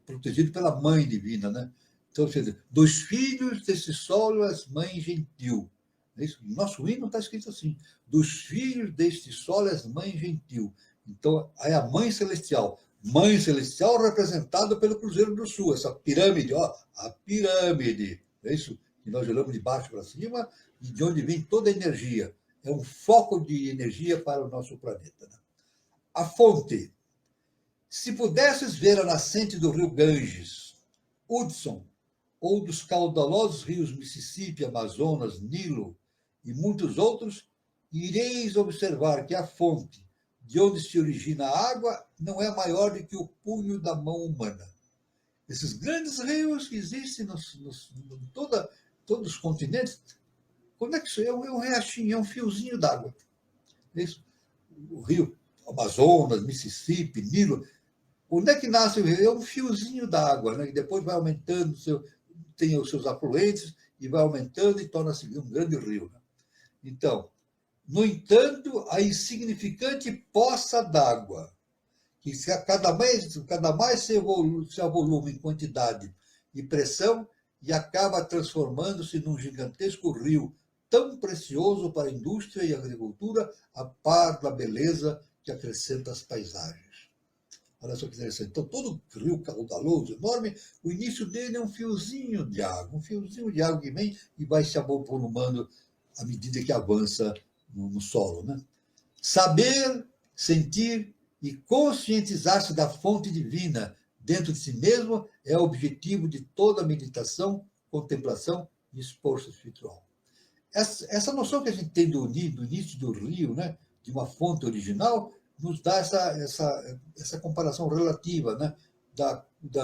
Speaker 3: protegidos pela Mãe Divina. Né? Então, dos filhos desse solo és mãe gentil. É isso? No nosso hino está escrito assim, dos filhos deste solo és mãe gentil. Então, é a Mãe Celestial. Mãe Celestial representada pelo Cruzeiro do Sul, essa pirâmide, a pirâmide. É isso que nós olhamos de baixo para cima e de onde vem toda a energia. É um foco de energia para o nosso planeta. Né? A fonte. Se pudesses ver a nascente do rio Ganges, Hudson ou dos caudalosos rios Mississippi, Amazonas, Nilo e muitos outros, ireis observar que a fonte de onde se origina a água não é maior do que o punho da mão humana. Esses grandes rios que existem em todos os continentes, como é que isso é? É um riachinho, é um fiozinho d'água. Isso. O rio Amazonas, Mississippi, Nilo. Onde é que nasce o rio? É um fiozinho d'água, né? E depois vai aumentando, tem os seus afluentes, e vai aumentando e torna-se um grande rio. Né? Então, no entanto, a insignificante poça d'água, que cada mais se avoluma em quantidade e pressão, e acaba transformando-se num gigantesco rio, tão precioso para a indústria e a agricultura, a par da beleza que acrescenta às paisagens. Olha só que interessante. Então, todo rio caudaloso, enorme, o início dele é um fiozinho de água que vem e vai se avolumando à medida que avança no solo. Né? Saber, sentir e conscientizar-se da fonte divina dentro de si mesmo é o objetivo de toda meditação, contemplação e esforço espiritual. Essa noção que a gente tem do início do rio, né, de uma fonte original, nos dá essa comparação relativa, né,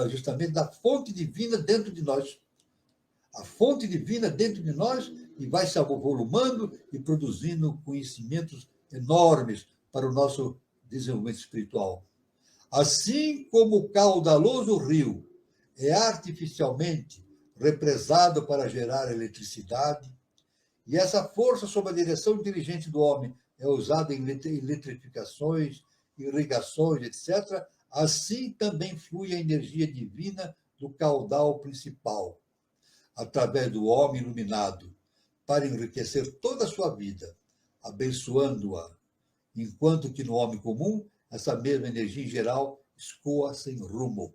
Speaker 3: justamente da fonte divina dentro de nós. A fonte divina dentro de nós e vai se avolumando e produzindo conhecimentos enormes para o nosso desenvolvimento espiritual. Assim como o caudaloso rio é artificialmente represado para gerar eletricidade, e essa força sob a direção inteligente do homem é usada em eletrificações, irrigações, etc., assim também flui a energia divina do caudal principal, através do homem iluminado, para enriquecer toda a sua vida, abençoando-a, enquanto que no homem comum, essa mesma energia em geral escoa sem rumo.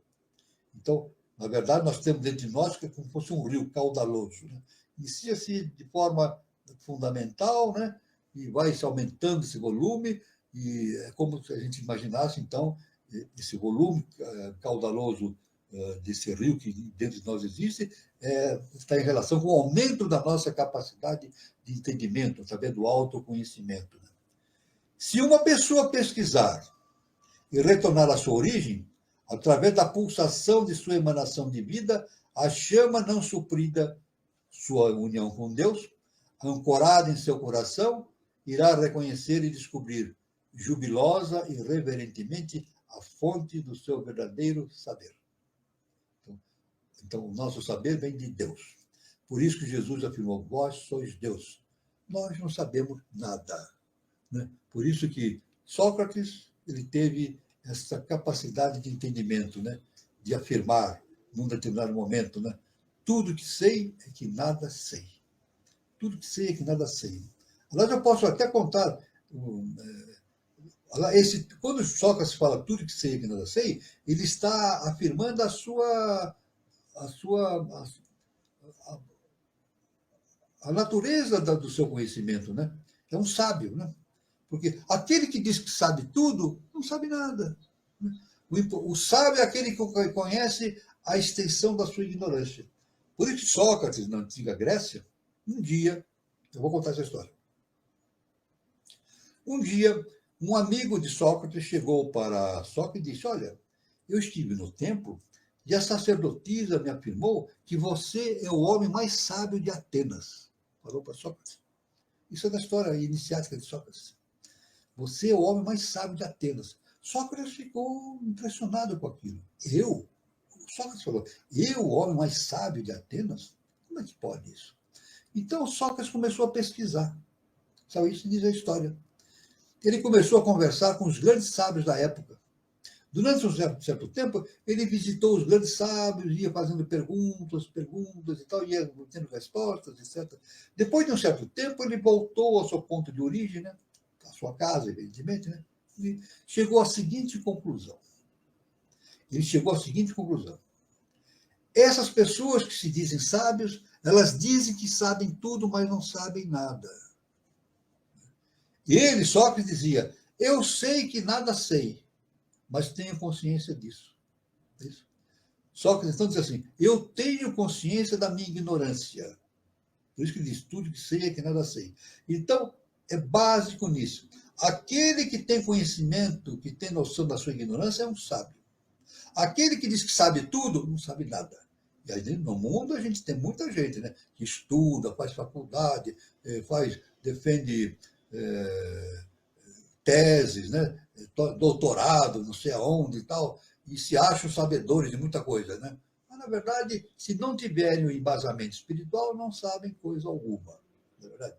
Speaker 3: Então, na verdade, nós temos dentro de nós que é como se fosse um rio caudaloso. Né? Inicia-se de forma fundamental, né? E vai se aumentando esse volume, e é como se a gente imaginasse, então, esse volume caudaloso desse rio que dentro de nós existe, está em relação com o aumento da nossa capacidade de entendimento, através do autoconhecimento. Né? Se uma pessoa pesquisar e retornar à sua origem, através da pulsação de sua emanação de vida, a chama não suprida, sua união com Deus, ancorada em seu coração, irá reconhecer e descobrir, jubilosa e reverentemente, a fonte do seu verdadeiro saber. Então, o nosso saber vem de Deus. Por isso que Jesus afirmou, vós sois Deus. Nós não sabemos nada. Né? Por isso que Sócrates ele teve essa capacidade de entendimento, né? De afirmar, num determinado momento, né? Tudo que sei é que nada sei. Tudo que sei é que nada sei. Aliás, eu posso até contar... quando Sócrates fala tudo que sei é que nada sei, ele está afirmando a natureza do seu conhecimento, né? É um sábio, né? Porque aquele que diz que sabe tudo, não sabe nada. O sábio é aquele que conhece a extensão da sua ignorância. Por isso, Sócrates, na antiga Grécia, um dia, eu vou contar essa história. Um dia, um amigo de Sócrates chegou para Sócrates e disse, olha, eu estive no templo e a sacerdotisa me afirmou que você é o homem mais sábio de Atenas. Falou para Sócrates. Isso é da história iniciática de Sócrates. Você é o homem mais sábio de Atenas. Sócrates ficou impressionado com aquilo. Sócrates falou, eu, o homem mais sábio de Atenas? Como é que pode isso? Então, Sócrates começou a pesquisar. Sabe, isso diz a história. Ele começou a conversar com os grandes sábios da época. Durante um certo tempo, ele visitou os grandes sábios, ia fazendo perguntas e tal, ia tendo respostas, etc. Depois de um certo tempo, ele voltou ao seu ponto de origem, né? A sua casa, evidentemente, né? E chegou à seguinte conclusão. Essas pessoas que se dizem sábios, elas dizem que sabem tudo, mas não sabem nada. E ele, Sócrates, dizia, eu sei que nada sei, mas tenho consciência disso. Sócrates então diz assim, eu tenho consciência da minha ignorância. Por isso que ele diz, tudo que sei é que nada sei. Então, é básico nisso. Aquele que tem conhecimento, que tem noção da sua ignorância, é um sábio. Aquele que diz que sabe tudo, não sabe nada. E aí, no mundo a gente tem muita gente, né, que estuda, faz faculdade, defende teses, né, doutorado, não sei aonde e tal, e se acham sabedores de muita coisa, né? Mas, na verdade, se não tiverem o embasamento espiritual, não sabem coisa alguma. Não é verdade?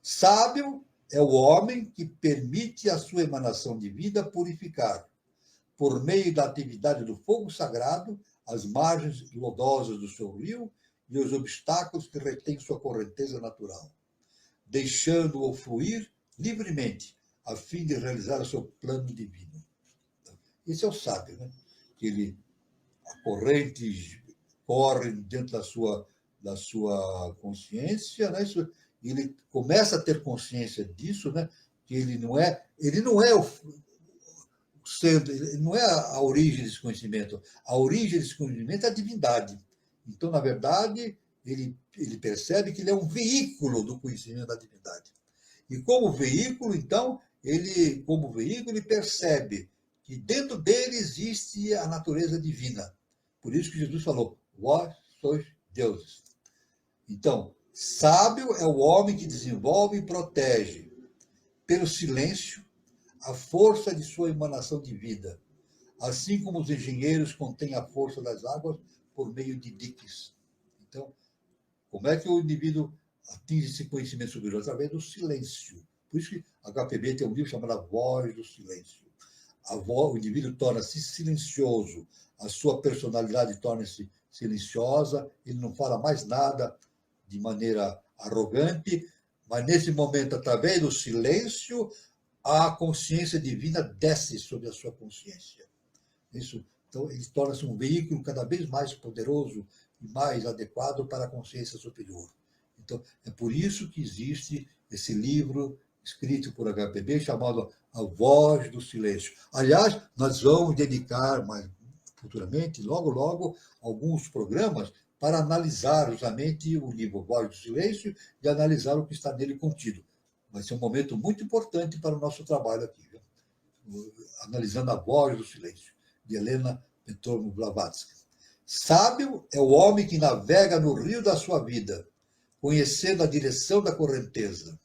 Speaker 3: Sábio é o homem que permite a sua emanação de vida purificar, por meio da atividade do fogo sagrado, as margens lodosas do seu rio e os obstáculos que retêm sua correnteza natural, deixando-o fluir livremente, a fim de realizar o seu plano divino. Esse é o sábio, né? A corrente corre dentro da sua consciência, né? Ele começa a ter consciência disso, né? Que ele não é a origem desse conhecimento. A origem desse conhecimento é a divindade. Então, na verdade, ele percebe que ele é um veículo do conhecimento da divindade. E como veículo, então, ele percebe que dentro dele existe a natureza divina. Por isso que Jesus falou, vós sois deuses. Então, sábio é o homem que desenvolve e protege, pelo silêncio, a força de sua emanação de vida, assim como os engenheiros contêm a força das águas por meio de diques. Então, como é que o indivíduo atinge esse conhecimento superior? Através do silêncio. Por isso que a HPB tem um livro chamado A Voz do Silêncio. O indivíduo torna-se silencioso, a sua personalidade torna-se silenciosa, ele não fala mais nada de maneira arrogante, mas nesse momento, através do silêncio, a consciência divina desce sobre a sua consciência. Então, ele torna-se um veículo cada vez mais poderoso e mais adequado para a consciência superior. Então, é por isso que existe esse livro escrito por HPB chamado A Voz do Silêncio. Aliás, nós vamos dedicar mais futuramente, logo, alguns programas para analisar justamente o livro Voz do Silêncio e analisar o que está nele contido. Vai ser um momento muito importante para o nosso trabalho aqui, viu? Analisando A Voz do Silêncio, de Helena Petrovna Blavatsky. Sábio é o homem que navega no rio da sua vida, conhecendo a direção da correnteza,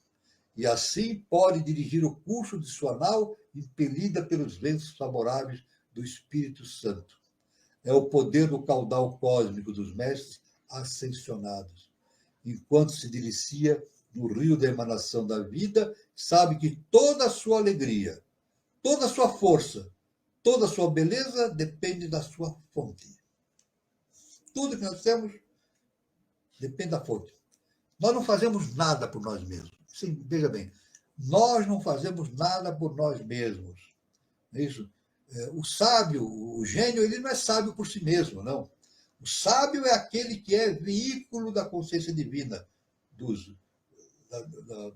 Speaker 3: e assim pode dirigir o curso de sua nau, impelida pelos ventos favoráveis do Espírito Santo. É o poder do caudal cósmico dos mestres ascensionados. Enquanto se delicia no rio da emanação da vida, sabe que toda a sua alegria, toda a sua força, toda a sua beleza depende da sua fonte. Tudo que nós temos depende da fonte. Nós não fazemos nada por nós mesmos. Sim, veja bem, nós não fazemos nada por nós mesmos. Isso. O sábio, o gênio, ele não é sábio por si mesmo, não. O sábio é aquele que é veículo da consciência divina,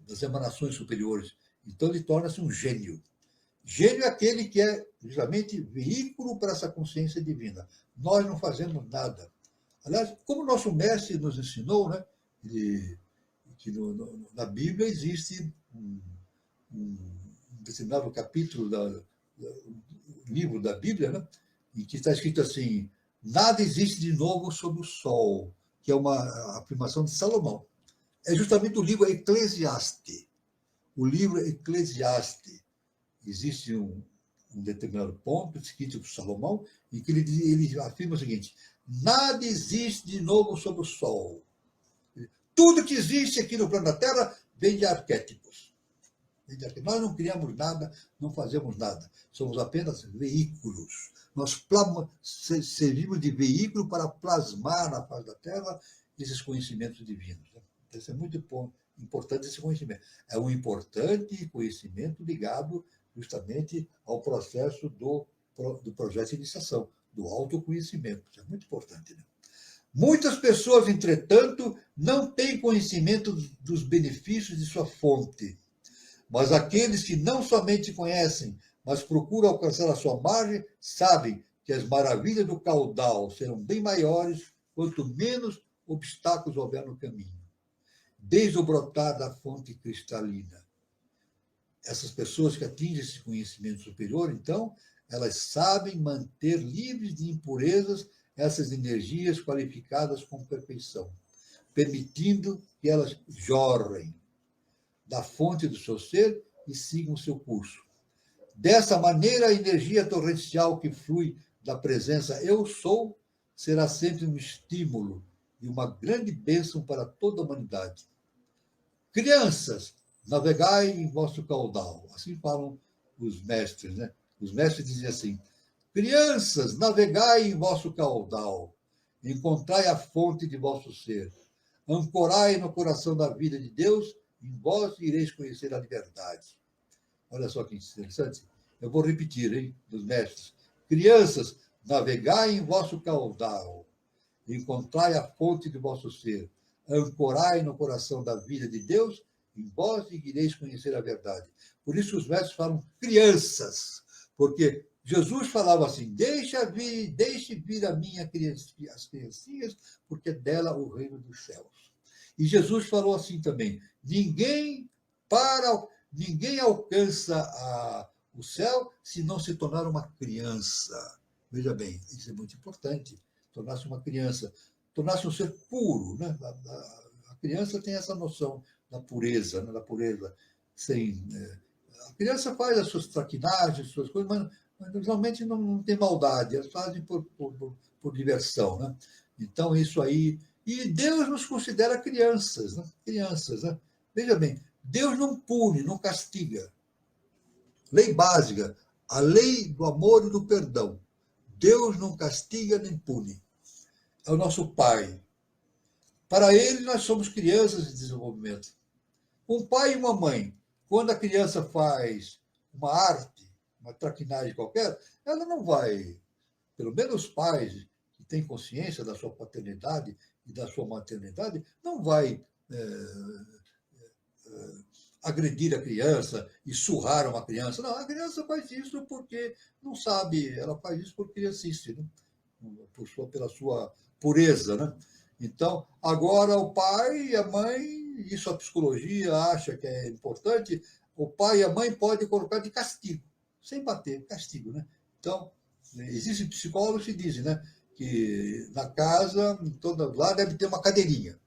Speaker 3: das emanações superiores. Então, ele torna-se um gênio. Gênio é aquele que é, justamente, veículo para essa consciência divina. Nós não fazemos nada. Aliás, como o nosso mestre nos ensinou, né, que na Bíblia existe um determinado capítulo do livro da Bíblia, né, em que está escrito assim, nada existe de novo sob o sol, que é uma afirmação de Salomão. É justamente o livro Eclesiastes. O livro Eclesiastes. Existe um determinado ponto, escrito por Salomão, em que ele afirma o seguinte, nada existe de novo sob o sol. Tudo que existe aqui no planeta Terra vem de arquétipos. Nós não criamos nada, não fazemos nada. Somos apenas veículos. Nós servimos de veículo para plasmar na face da Terra esses conhecimentos divinos. Isso é muito importante, esse conhecimento. É um importante conhecimento ligado justamente ao processo do projeto de iniciação, do autoconhecimento. Isso é muito importante, né? Muitas pessoas, entretanto, não têm conhecimento dos benefícios de sua fonte. Mas aqueles que não somente conhecem, mas procuram alcançar a sua margem, sabem que as maravilhas do caudal serão bem maiores quanto menos obstáculos houver no caminho. Desde o brotar da fonte cristalina. Essas pessoas que atingem esse conhecimento superior, então, elas sabem manter livres de impurezas essas energias qualificadas com perfeição, permitindo que elas jorrem da fonte do seu ser e sigam o seu curso. Dessa maneira, a energia torrencial que flui da presença Eu Sou será sempre um estímulo e uma grande bênção para toda a humanidade. Crianças, navegai em vosso caudal. Assim falam os mestres, né? Os mestres dizem assim: crianças, navegai em vosso caudal, encontrai a fonte de vosso ser, ancorai no coração da vida de Deus, em vós ireis conhecer a liberdade. Olha só que interessante. Eu vou repetir, hein, dos mestres. Crianças, navegai em vosso caudal, encontrai a fonte de vosso ser, ancorai no coração da vida de Deus, em vós ireis conhecer a verdade. Por isso os mestres falam crianças, porque Jesus falava assim: deixe vir a mim as criancinhas, porque é dela o reino dos céus. E Jesus falou assim também: ninguém alcança o céu se não se tornar uma criança. Veja bem, isso é muito importante, tornar-se uma criança, tornar-se um ser puro, né? A criança tem essa noção da pureza, né? Da pureza sem... A criança faz as suas traquinagens, as suas coisas, mas normalmente não tem maldade, elas fazem por diversão, né? Então, isso aí... E Deus nos considera crianças, né? Crianças, né? Veja bem, Deus não pune, não castiga. Lei básica, a lei do amor e do perdão. Deus não castiga nem pune. É o nosso Pai. Para Ele, nós somos crianças em desenvolvimento. Um pai e uma mãe, quando a criança faz uma arte, uma traquinagem qualquer, ela não vai, pelo menos os pais que têm consciência da sua paternidade e da sua maternidade, não vai agredir a criança e surrar uma criança. Não, a criança faz isso porque não sabe, ela faz isso porque assiste, né? Pela sua pureza, né? Então, agora o pai e a mãe, isso a psicologia acha que é importante, o pai e a mãe podem colocar de castigo, sem bater, castigo, né? Então, existem psicólogos que dizem, né, que na casa, em todo lado, deve ter uma cadeirinha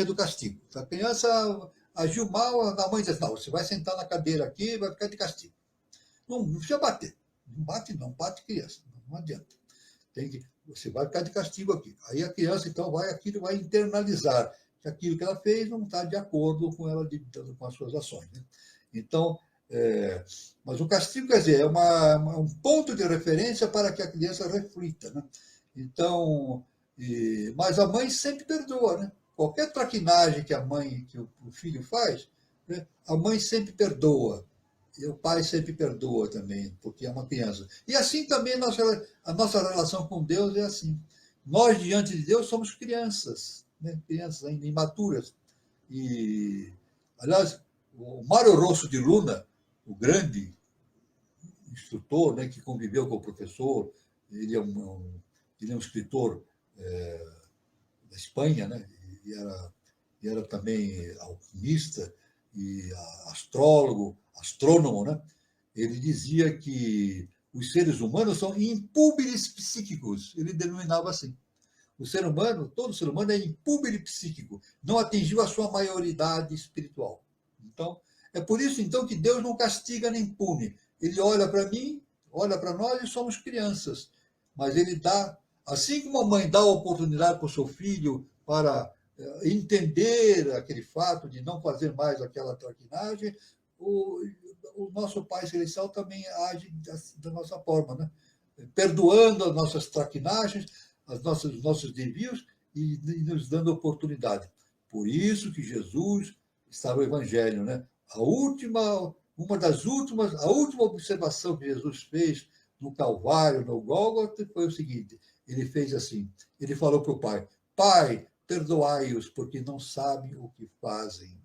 Speaker 3: do castigo. Se a criança agiu mal, a mãe diz: não, você vai sentar na cadeira aqui e vai ficar de castigo. Não precisa bater. Não bate criança. Não adianta. Você vai ficar de castigo aqui. Aí a criança, então, vai internalizar que aquilo que ela fez não está de acordo com ela, com as suas ações, né? Então, mas o castigo, quer dizer, é um ponto de referência para que a criança reflita, né? Então, mas a mãe sempre perdoa, né? Qualquer traquinagem que o filho faz, né, a mãe sempre perdoa. E o pai sempre perdoa também, porque é uma criança. E assim também a nossa relação com Deus é assim. Nós, diante de Deus, somos crianças, né? Crianças ainda imaturas. E, aliás, o Mário Rosso de Luna, o grande instrutor, né, que conviveu com o professor, ele é um escritor da Espanha, né? E era também alquimista e astrólogo, astrônomo, né? Ele dizia que os seres humanos são impúberes psíquicos, ele denominava assim. Todo ser humano é impúbere psíquico, não atingiu a sua maioridade espiritual. Então, é por isso então que Deus não castiga nem pune. Ele olha para mim, olha para nós e somos crianças. Mas ele dá, assim como a mãe dá a oportunidade para o seu filho para entender aquele fato de não fazer mais aquela traquinagem, o nosso Pai Celestial também age da nossa forma, né? Perdoando as nossas traquinagens, os nossos desvios e nos dando oportunidade. Por isso que Jesus está no Evangelho, né? A última observação que Jesus fez no Calvário, no Gólgota, foi o seguinte: ele fez assim, ele falou para o Pai: Pai, perdoai-os, porque não sabem o que fazem.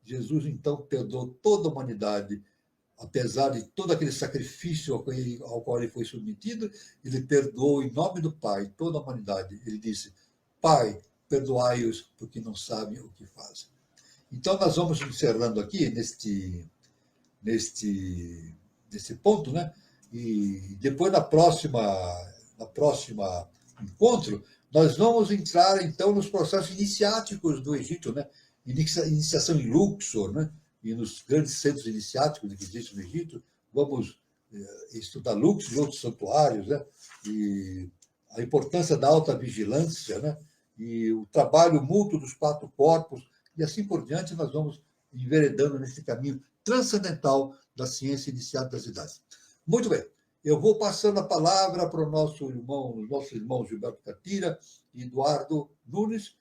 Speaker 3: Jesus, então, perdoou toda a humanidade apesar de todo aquele sacrifício ao qual ele foi submetido, ele perdoou em nome do Pai toda a humanidade. Ele disse: Pai, perdoai-os porque não sabem o que fazem. Então, nós vamos encerrando aqui nesse ponto, né? E depois, na próxima encontro, nós vamos entrar, então, nos processos iniciáticos do Egito, né? Iniciação em Luxor, né? E nos grandes centros iniciáticos que existem no Egito, vamos estudar Luxor e outros santuários, né? E a importância da alta vigilância, né? E o trabalho mútuo dos 4 corpos, e assim por diante, nós vamos enveredando nesse caminho transcendental da ciência iniciada das idades. Muito bem, eu vou passando a palavra para os nossos irmãos Gilberto Catira e Eduardo Nunes,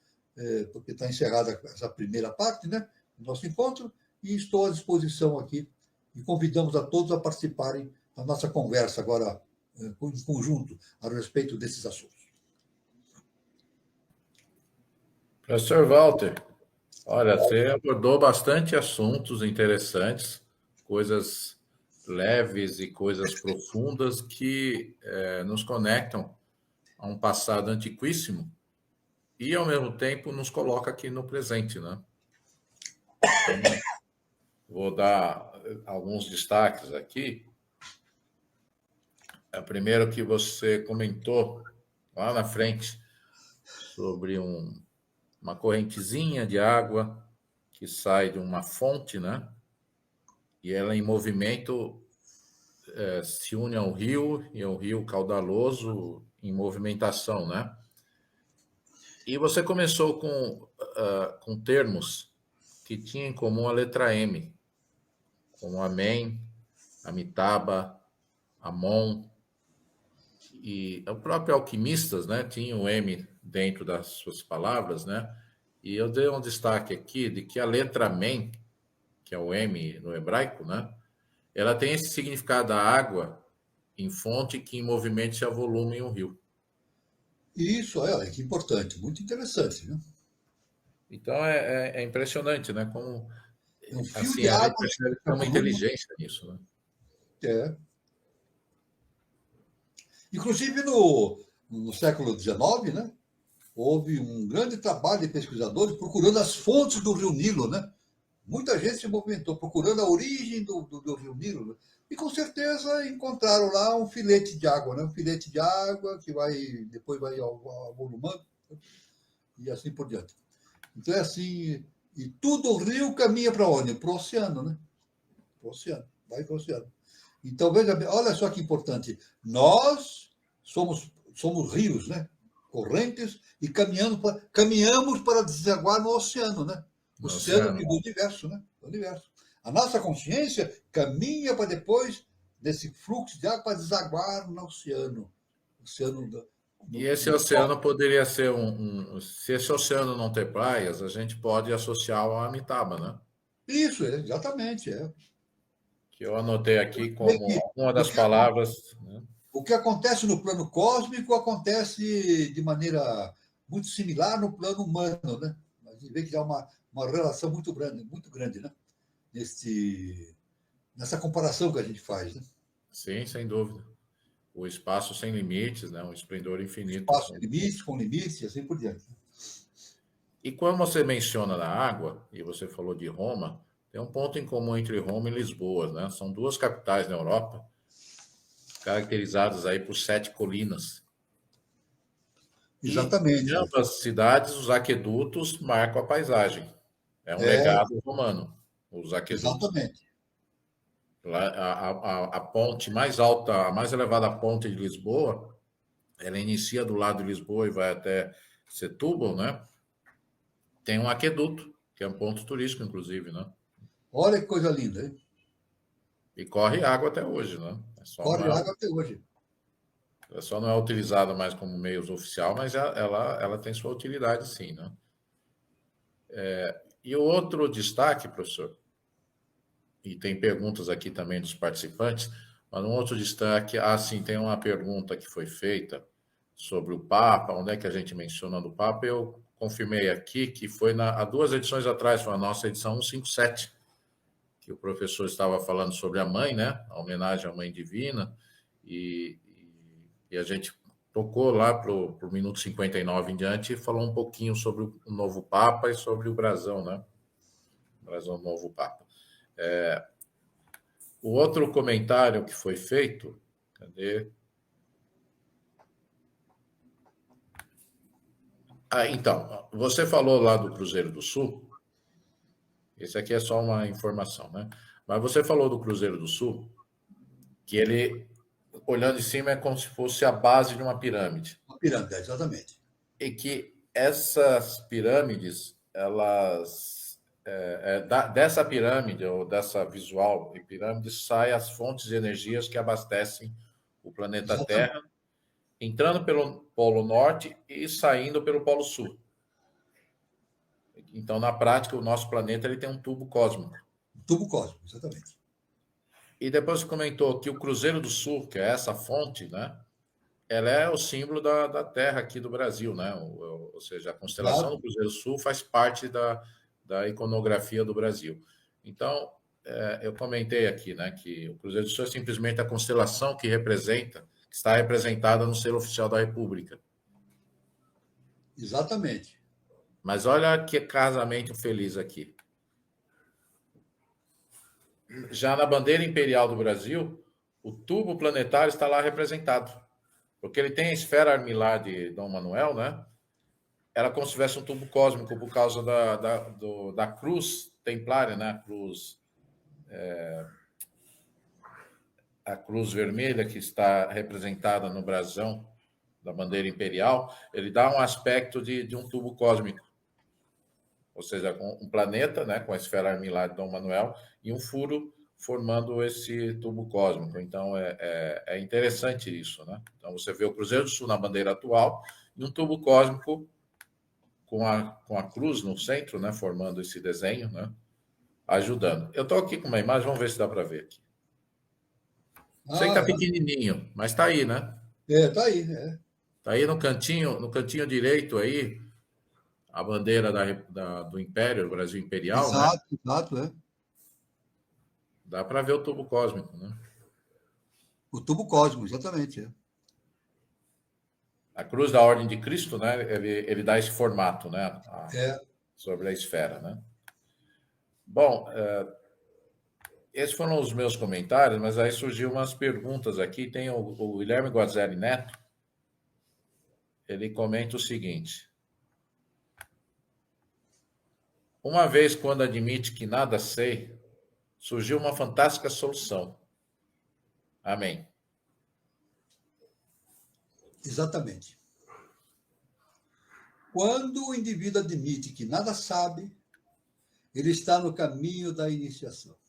Speaker 3: porque está encerrada essa primeira parte, né, do nosso encontro, e estou à disposição aqui, e convidamos a todos a participarem da nossa conversa agora, em conjunto, a respeito desses assuntos.
Speaker 1: Professor Walter, olha, você abordou bastante assuntos interessantes, coisas leves e coisas profundas que nos conectam a um passado antiquíssimo e, ao mesmo tempo, nos coloca aqui no presente, né? Então, vou dar alguns destaques aqui. O primeiro que você comentou lá na frente sobre uma correntezinha de água que sai de uma fonte, né? E ela em movimento se une ao rio, e é um rio caudaloso em movimentação, né? E você começou com termos que tinham em comum a letra M, como Amém, Amitabha, Amon, e o próprio Alquimistas, né, tinha o M dentro das suas palavras, né? E eu dei um destaque aqui de que a letra Amém, que é o M no hebraico, né? Ela tem esse significado da água em fonte que em movimento se avolume em um rio.
Speaker 3: Isso, que importante, muito interessante, né?
Speaker 1: Então é impressionante, né? Como
Speaker 3: É um fio
Speaker 1: assim
Speaker 3: de
Speaker 1: a gente
Speaker 3: água
Speaker 1: percebe que tem uma inteligência nisso, né?
Speaker 3: É. Inclusive, no século XIX, né, houve um grande trabalho de pesquisadores procurando as fontes do rio Nilo, né? Muita gente se movimentou procurando a origem do rio Nilo, né? E com certeza encontraram lá um filete de água, né? Um filete de água que depois vai avolumando e assim por diante. Então é assim, e tudo o rio caminha para onde? Para o oceano, né? Para o oceano, vai para o oceano. Então, veja bem, olha só que importante. Nós somos rios, né? Correntes, e caminhamos para desaguar no oceano, né? O oceano do universo, né? Do universo. A nossa consciência caminha para depois desse fluxo de água para desaguar no oceano.
Speaker 1: E esse oceano poderia ser se esse oceano não ter praias, a gente pode associar ao Amitabha, né?
Speaker 3: Isso, exatamente.
Speaker 1: Que eu anotei aqui como uma das palavras. Né?
Speaker 3: O que acontece no plano cósmico acontece de maneira muito similar no plano humano, né? A gente vê que há uma relação muito grande, né? Nessa comparação que a gente faz, né?
Speaker 1: Sim, sem dúvida. O espaço sem limites, né? Um esplendor infinito.
Speaker 3: Espaço com limites e assim por diante.
Speaker 1: E quando você menciona na água, e você falou de Roma, tem um ponto em comum entre Roma e Lisboa, né? São duas capitais na Europa, caracterizadas aí por 7 colinas.
Speaker 3: Exatamente.
Speaker 1: E em ambas cidades, os aquedutos marcam a paisagem. É um legado romano, os aquedutos.
Speaker 3: Exatamente.
Speaker 1: A ponte mais alta, a mais elevada ponte de Lisboa, ela inicia do lado de Lisboa e vai até Setúbal, né? Tem um aqueduto, que é um ponto turístico, inclusive, né?
Speaker 3: Olha que coisa linda, hein?
Speaker 1: E corre água até hoje, né?
Speaker 3: Corre água até hoje.
Speaker 1: Ela só não é utilizada mais como meio oficial, mas ela tem sua utilidade, sim, né? E o outro destaque, professor, e tem perguntas aqui também dos participantes, mas um outro destaque, sim, tem uma pergunta que foi feita sobre o Papa, onde é que a gente menciona do Papa, eu confirmei aqui que foi há 2 edições atrás, foi a nossa edição 157, que que o professor estava falando sobre a mãe, né? A homenagem à Mãe Divina, e a gente tocou lá para o minuto 59 em diante e falou um pouquinho sobre o novo Papa e sobre o brasão, né? O brasão do novo Papa. O outro comentário que foi feito, cadê? Então, você falou lá do Cruzeiro do Sul, esse aqui é só uma informação, né? Mas você falou do Cruzeiro do Sul, que ele, olhando de cima, é como se fosse a base de uma pirâmide.
Speaker 3: Uma pirâmide, exatamente.
Speaker 1: E que essas pirâmides, elas... dessa pirâmide, ou dessa visual de pirâmide, saem as fontes de energias que abastecem o planeta
Speaker 3: Exatamente.
Speaker 1: Terra, entrando pelo Polo Norte e saindo pelo Polo Sul. Então, na prática, o nosso planeta ele tem um tubo cósmico.
Speaker 3: Tubo cósmico, exatamente.
Speaker 1: E depois você comentou que o Cruzeiro do Sul, que é essa fonte, né? Ela é o símbolo da Terra aqui do Brasil, né? Ou seja, a constelação do Cruzeiro do Sul faz parte da iconografia do Brasil. Então, eu comentei aqui, né, que o Cruzeiro do Sul é simplesmente a constelação que está representada no selo oficial da República.
Speaker 3: Exatamente.
Speaker 1: Mas olha que casamento feliz aqui. Já na bandeira imperial do Brasil, o tubo planetário está lá representado. Porque ele tem a esfera armilar de Dom Manuel, né? Ela como se tivesse um tubo cósmico por causa da cruz templária, né? A cruz vermelha que está representada no brasão da bandeira imperial, ele dá um aspecto de um tubo cósmico. Ou seja, um planeta, né, com a esfera armilar de Dom Manuel e um furo formando esse tubo cósmico. Então, é interessante isso, né? Então, você vê o Cruzeiro do Sul na bandeira atual e um tubo cósmico com a cruz no centro, né, formando esse desenho, né, ajudando. Eu estou aqui com uma imagem, vamos ver se dá para ver aqui. Sei que está pequenininho, mas está aí, né?
Speaker 3: Está aí.
Speaker 1: Está aí no cantinho direito aí, a bandeira do Império, do Brasil Imperial,
Speaker 3: exato,
Speaker 1: né?
Speaker 3: Exato.
Speaker 1: Dá para ver o tubo cósmico, né?
Speaker 3: O tubo cósmico, exatamente.
Speaker 1: A cruz da Ordem de Cristo, né? Ele dá esse formato, né? Sobre a esfera, né? Bom, esses foram os meus comentários, mas aí surgiu umas perguntas aqui. Tem o Guilherme Guazelli Neto, ele comenta o seguinte: uma vez, quando admite que nada sei, surgiu uma fantástica solução. Amém.
Speaker 3: Exatamente. Quando o indivíduo admite que nada sabe, ele está no caminho da iniciação.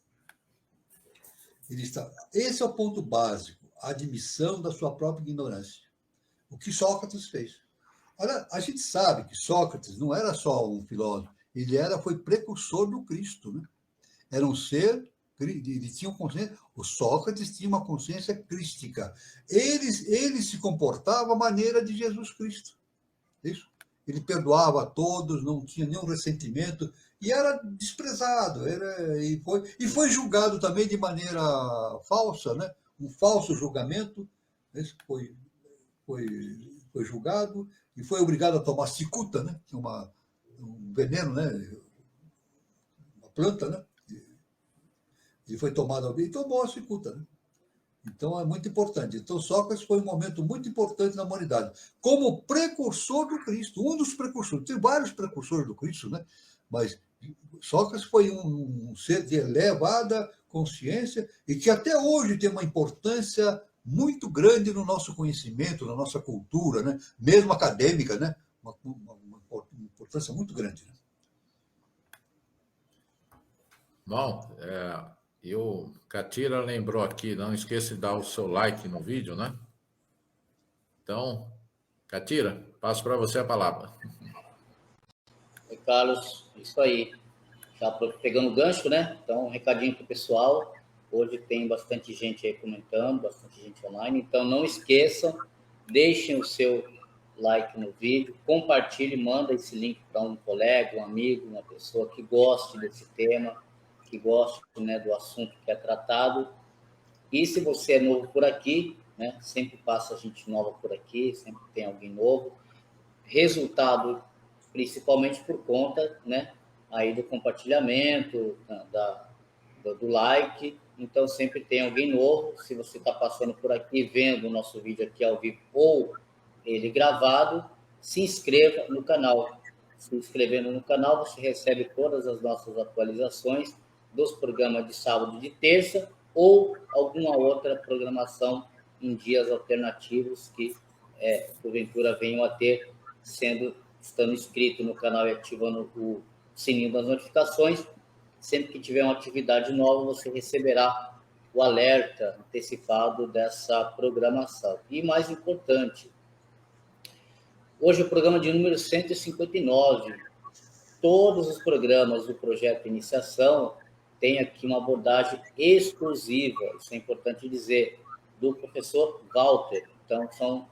Speaker 3: Esse é o ponto básico, a admissão da sua própria ignorância. O que Sócrates fez. Olha, a gente sabe que Sócrates não era só um filósofo, ele foi precursor do Cristo, né? Era um ser, ele tinha consciência, o Sócrates tinha uma consciência crística. Ele se comportava à maneira de Jesus Cristo. Isso. Ele perdoava a todos, não tinha nenhum ressentimento, e era desprezado, e foi julgado também de maneira falsa, né? Um falso julgamento. Foi julgado e foi obrigado a tomar cicuta, né? Que é um veneno, né? Uma planta, né? E foi tomado e tomou a cicuta, né? Então é muito importante. Então Sócrates foi um momento muito importante na humanidade, como precursor do Cristo, um dos precursores. Tem vários precursores do Cristo, né? Mas Sócrates foi um ser de elevada consciência e que até hoje tem uma importância muito grande no nosso conhecimento, na nossa cultura, né? Mesmo acadêmica, né? Uma importância muito grande. Né?
Speaker 1: Bom, e o Catira lembrou aqui, não esqueça de dar o seu like no vídeo, né? Então, Catira, passo para você a palavra.
Speaker 2: Oi, Carlos, isso aí. Já pegando o gancho, né? Então, um recadinho para o pessoal. Hoje tem bastante gente aí comentando, bastante gente online. Então, não esqueçam, deixem o seu like no vídeo, compartilhe, manda esse link para um colega, um amigo, uma pessoa que goste desse tema, que gostam, né, do assunto que é tratado. E se você é novo por aqui, né, sempre passa gente nova por aqui, sempre tem alguém novo. Resultado, principalmente por conta, né, aí do compartilhamento, do like. Então, sempre tem alguém novo. Se você está passando por aqui, vendo o nosso vídeo aqui ao vivo ou ele gravado, se inscreva no canal. Se inscrevendo no canal, você recebe todas as nossas atualizações dos programas de sábado e de terça ou alguma outra programação em dias alternativos que, porventura, venham a ter, estando inscrito no canal e ativando o sininho das notificações. Sempre que tiver uma atividade nova, você receberá o alerta antecipado dessa programação. E mais importante, hoje é o programa de número 159. Todos os programas do projeto Iniciação têm aqui uma abordagem exclusiva, isso é importante dizer, do professor Walter. Então, são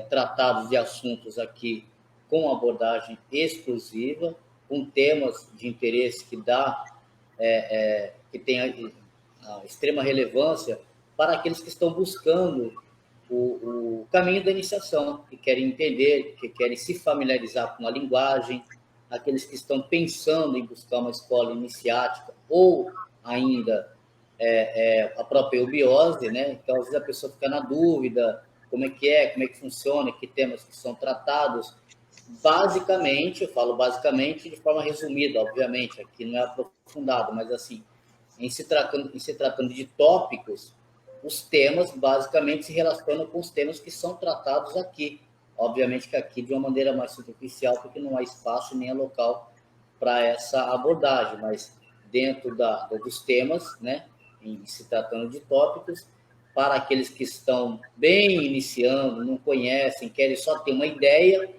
Speaker 2: tratados de assuntos aqui com abordagem exclusiva, com temas de interesse que tem a extrema relevância para aqueles que estão buscando o caminho da iniciação, que querem entender, que querem se familiarizar com a linguagem, aqueles que estão pensando em buscar uma escola iniciática ou ainda a própria eubiose, né? Então, às vezes a pessoa fica na dúvida como é que funciona, que temas que são tratados. Basicamente, eu falo basicamente de forma resumida, obviamente, aqui não é aprofundado, mas assim, em se tratando de tópicos, os temas basicamente se relacionam com os temas que são tratados aqui. Obviamente que aqui de uma maneira mais superficial, porque não há espaço nem local para essa abordagem, mas dentro dos temas, né, em se tratando de tópicos, para aqueles que estão bem iniciando, não conhecem, querem só ter uma ideia,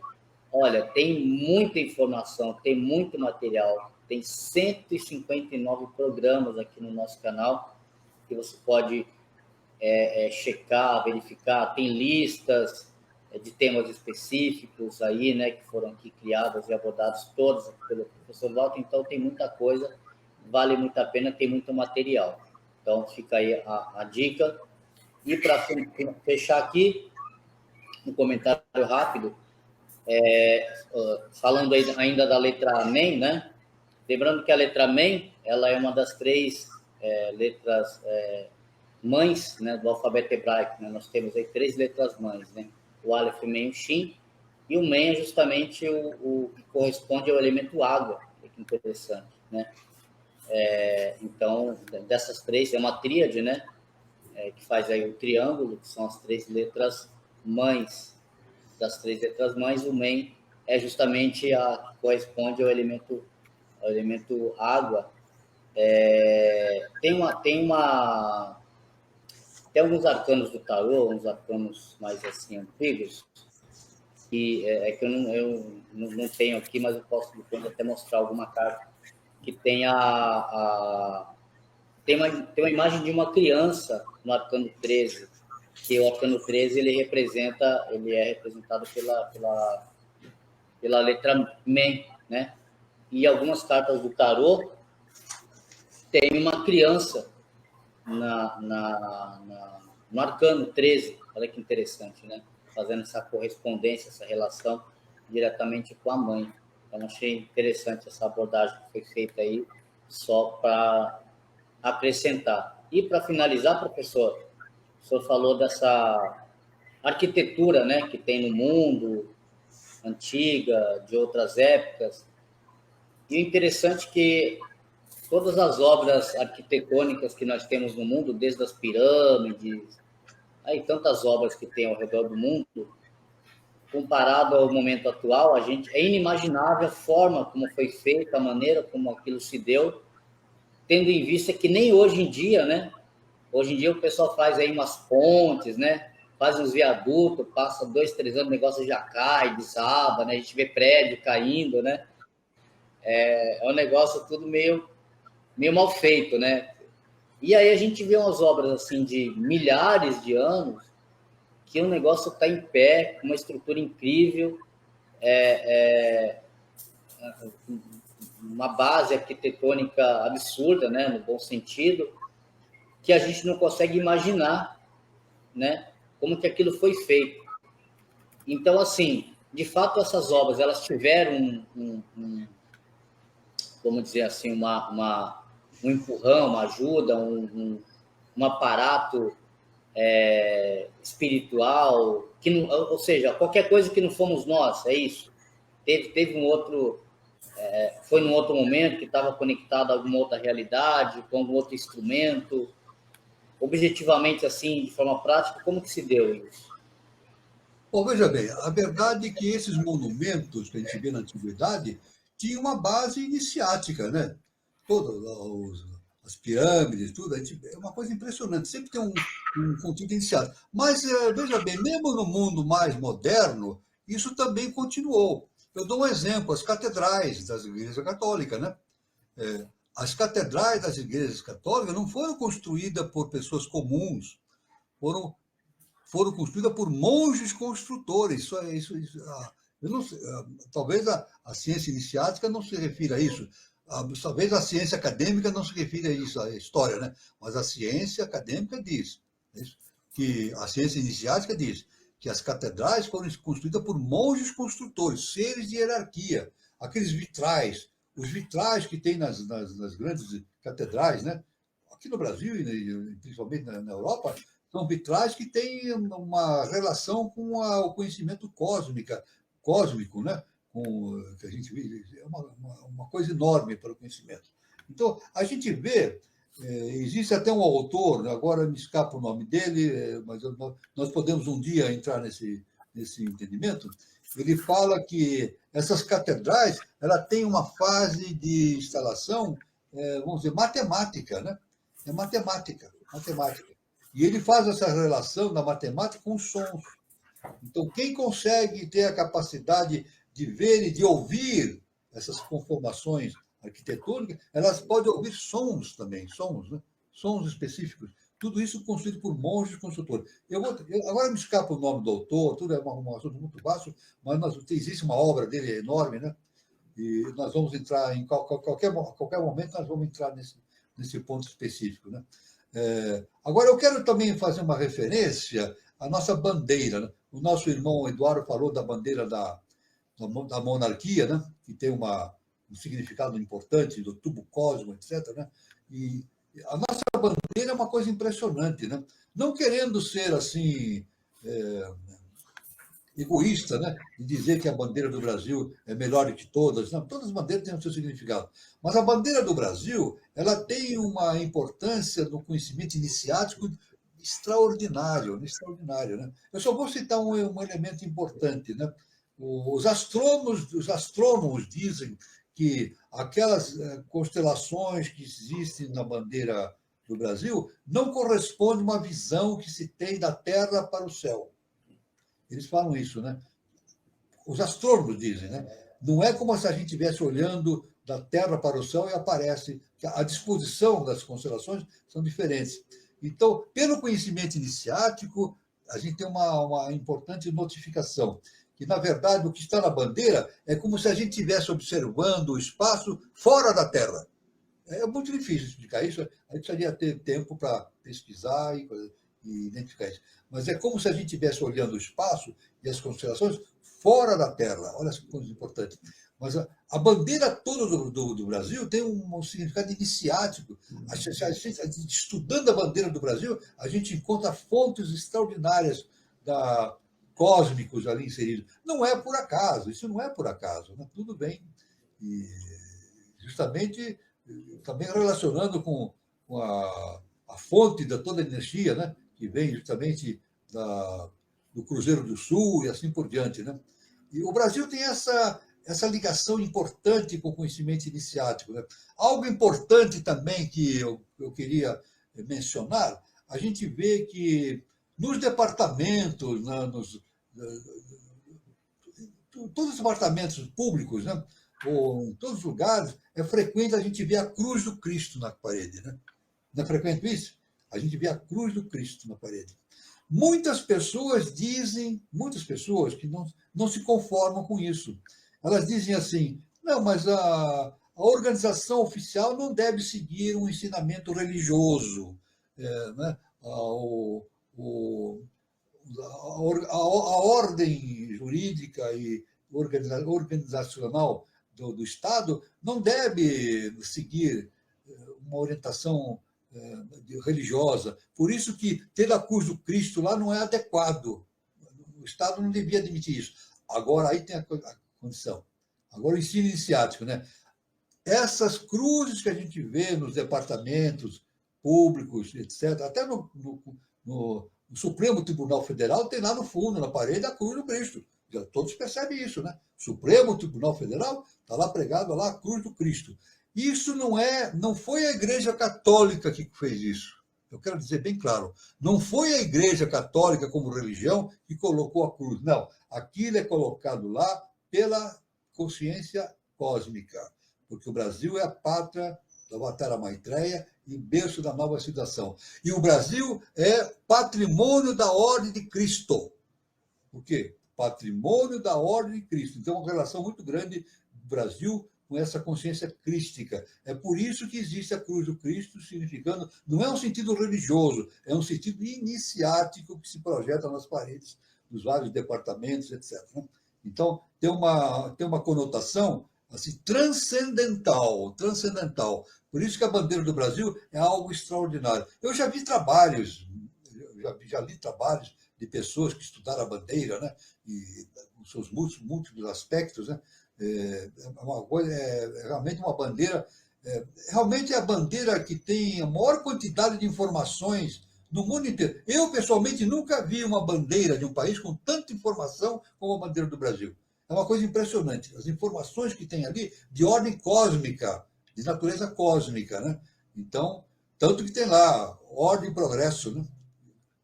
Speaker 2: olha, tem muita informação, tem muito material, tem 159 programas aqui no nosso canal, que você pode checar, verificar, tem listas de temas específicos aí, né, que foram aqui criadas e abordados todas pelo professor Walter, então tem muita coisa, vale muito a pena, tem muito material. Então fica aí a dica. E para fechar aqui, um comentário rápido, falando ainda da letra MEM, né? Lembrando que a letra MEM, ela é uma das 3 letras mães, né, do alfabeto hebraico, né? Nós temos aí 3 letras mães, né? O Aleph, Mem e Shin, e o Mem é justamente o que corresponde ao elemento água, que interessante, né? Então, dessas 3, é uma tríade, né? Que faz aí o triângulo, que são as 3 letras mães. Das 3 letras mães, o Mem é justamente a que corresponde ao elemento água. Tem alguns arcanos do tarô, uns arcanos mais assim antigos, que que eu não tenho aqui, mas eu posso depois até mostrar alguma carta que tem tem uma imagem de uma criança no arcano 13, que o arcano 13 ele é representado pela letra Men, né? E algumas cartas do tarô tem uma criança no arcano 13, olha que interessante, né? Fazendo essa correspondência, essa relação diretamente com a mãe. Então, achei interessante essa abordagem que foi feita aí, só para acrescentar. E para finalizar, professor, o senhor falou dessa arquitetura, né, que tem no mundo, antiga, de outras épocas. E o interessante é que todas as obras arquitetônicas que nós temos no mundo, desde as pirâmides, aí tantas obras que tem ao redor do mundo, comparado ao momento atual, é inimaginável a forma como foi feita, a maneira como aquilo se deu, tendo em vista que nem hoje em dia, né? Hoje em dia o pessoal faz aí umas pontes, né? Faz uns viadutos, passa 2, 3 anos, o negócio já cai, desaba, né? A gente vê prédio caindo, né? É um negócio tudo meio mal feito, né? E aí a gente vê umas obras assim de milhares de anos que o negócio está em pé, com uma estrutura incrível, uma base arquitetônica absurda, né, no bom sentido, que a gente não consegue imaginar, né, como que aquilo foi feito. Então, assim, de fato, essas obras, elas tiveram vamos dizer assim, um empurrão, uma ajuda, um aparato espiritual, que não, ou seja, qualquer coisa que não fomos nós, é isso. Teve um outro, foi num outro momento que estava conectado a alguma outra realidade, com algum outro instrumento. Objetivamente, assim, de forma prática, como que se deu isso?
Speaker 3: Bom, veja bem, a verdade é que esses monumentos que a gente vê na antiguidade tinham uma base iniciática, né? As pirâmides, tudo, é uma coisa impressionante, sempre tem um conteúdo iniciático. Mas, veja bem, mesmo no mundo mais moderno, isso também continuou. Eu dou um exemplo, as catedrais das igrejas católicas, né? As catedrais das igrejas católicas não foram construídas por pessoas comuns, foram construídas por monges construtores. Eu não sei, talvez a ciência iniciática não se refira a isso. Talvez a ciência acadêmica não se refira a isso, a história, né? Mas a ciência acadêmica diz que a ciência iniciática diz que as catedrais foram construídas por monges construtores, seres de hierarquia. Aqueles vitrais, os vitrais que tem nas grandes catedrais, né? Aqui no Brasil e principalmente na Europa, são vitrais que têm uma relação com o conhecimento cósmico, né? Que a gente vê, é uma coisa enorme para o conhecimento. Então, a gente vê, existe até um autor, agora me escapa o nome dele, mas nós podemos um dia entrar nesse entendimento. Ele fala que essas catedrais ela tem uma fase de instalação, vamos dizer, matemática, né? É matemática. E ele faz essa relação da matemática com os sons. Então, quem consegue ter a capacidade de ver e de ouvir essas conformações arquitetônicas, elas podem ouvir sons também, né? Sons específicos. Tudo isso construído por monges construtores. Agora me escapa o nome do autor, tudo é um assunto muito vasto, mas existe uma obra dele enorme, né? E nós vamos entrar em qualquer momento, nós vamos entrar nesse ponto específico, né? Agora, eu quero também fazer uma referência à nossa bandeira, né? O nosso irmão Eduardo falou da bandeira da monarquia, né? Que tem um significado importante, do tubo cósmico, etc., né? E a nossa bandeira é uma coisa impressionante, né? Não querendo ser assim egoísta, né? De dizer que a bandeira do Brasil é melhor do que todas. Não, todas as bandeiras têm o seu significado. Mas a bandeira do Brasil, ela tem uma importância no conhecimento iniciático extraordinário, né? Eu só vou citar um elemento importante, né? Os astrônomos dizem que aquelas constelações que existem na bandeira do Brasil não correspondem a uma visão que se tem da Terra para o céu. Eles falam isso, né? Os astrônomos dizem, né? Não é como se a gente estivesse olhando da Terra para o céu e aparece. A disposição das constelações são diferentes. Então, pelo conhecimento iniciático, a gente tem uma importante notificação, que, na verdade, o que está na bandeira é como se a gente estivesse observando o espaço fora da Terra. É muito difícil explicar isso, a gente precisaria ter tempo para pesquisar e identificar isso. Mas é como se a gente estivesse olhando o espaço e as constelações fora da Terra. Olha que coisa importante. Mas a bandeira toda do Brasil tem um significado iniciático. Estudando a bandeira do Brasil, a gente encontra fontes extraordinárias cósmicos ali inseridos. Não é por acaso, isso não é por acaso, né? Tudo bem. E justamente também relacionando com a fonte de toda a energia, né? Que vem justamente do Cruzeiro do Sul e assim por diante, né? E o Brasil tem essa ligação importante com o conhecimento iniciático, né? Algo importante também que eu queria mencionar, a gente vê que nos departamentos, todos os departamentos públicos, né? Ou em todos os lugares, é frequente a gente ver a cruz do Cristo na parede, né? Não é frequente isso? A gente vê a cruz do Cristo na parede. Muitas pessoas que não se conformam com isso. Elas dizem assim, não, mas a organização oficial não deve seguir um ensinamento religioso, né? A ordem jurídica e organizacional do Estado não deve seguir uma orientação religiosa. Por isso que ter a cruz do Cristo lá não é adequado. O Estado não devia admitir isso. Agora, aí tem a condição. Agora, o ensino iniciático, né? Essas cruzes que a gente vê nos departamentos públicos, etc., até no Supremo Tribunal Federal, tem lá no fundo, na parede, a cruz do Cristo. Já todos percebem isso, né? Supremo Tribunal Federal, está lá pregado lá a cruz do Cristo. Isso não foi a Igreja Católica que fez isso. Eu quero dizer bem claro, não foi a Igreja Católica como religião que colocou a cruz. Não, aquilo é colocado lá pela consciência cósmica, porque o Brasil é a pátria da Avatara Maitreya e berço da nova civilização. E o Brasil é patrimônio da Ordem de Cristo. Por quê? Patrimônio da Ordem de Cristo. Então, uma relação muito grande do Brasil com essa consciência crística. É por isso que existe a cruz do Cristo, significando, não é um sentido religioso, é um sentido iniciático que se projeta nas paredes dos vários departamentos, etc. Então, tem uma conotação assim, transcendental. Por isso que a bandeira do Brasil é algo extraordinário. Eu já vi trabalhos, já li trabalhos de pessoas que estudaram a bandeira, né? E os seus múltiplos aspectos, né? É realmente uma bandeira, realmente é a bandeira que tem a maior quantidade de informações no mundo inteiro. Eu, pessoalmente, nunca vi uma bandeira de um país com tanta informação como a bandeira do Brasil. É uma coisa impressionante. As informações que tem ali de ordem cósmica, de natureza cósmica, né? Então, tanto que tem lá ordem e progresso, né?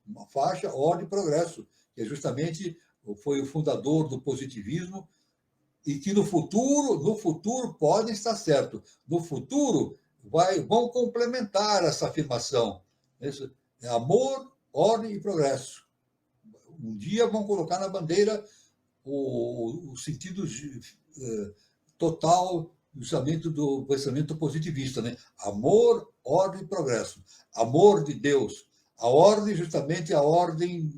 Speaker 3: Uma faixa, ordem e progresso, que justamente foi o fundador do positivismo, e que no futuro podem estar certo. No futuro vão complementar essa afirmação. Isso é amor, ordem e progresso. Um dia vão colocar na bandeira o sentido total justamente do pensamento positivista, né? Amor, ordem e progresso. Amor de Deus. A ordem, justamente a ordem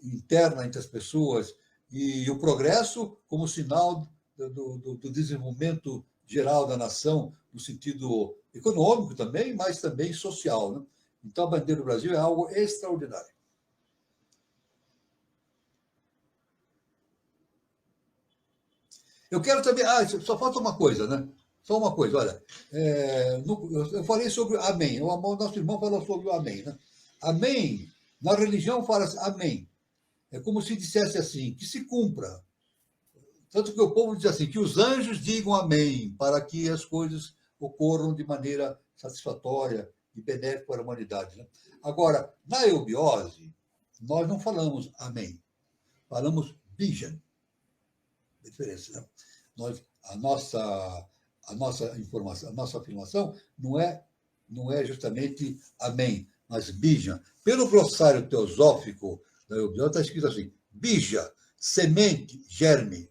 Speaker 3: interna entre as pessoas, e o progresso como sinal do desenvolvimento geral da nação, no sentido econômico também, mas também social, né? Então, a bandeira do Brasil é algo extraordinário. Eu quero também... só falta uma coisa, né? Só uma coisa, olha. Eu falei sobre amém. O nosso irmão falou sobre o amém, né? Amém, na religião fala-se amém. É como se dissesse assim, que se cumpra. Tanto que o povo diz assim, que os anjos digam amém, para que as coisas ocorram de maneira satisfatória e benéfica para a humanidade, né? Agora, na eubiose, nós não falamos amém. Falamos bijan. A diferença, né? A nossa informação, a nossa afirmação não é justamente amém, mas bijan. Pelo glossário teosófico da eubiose está escrito assim, bija, semente, germe.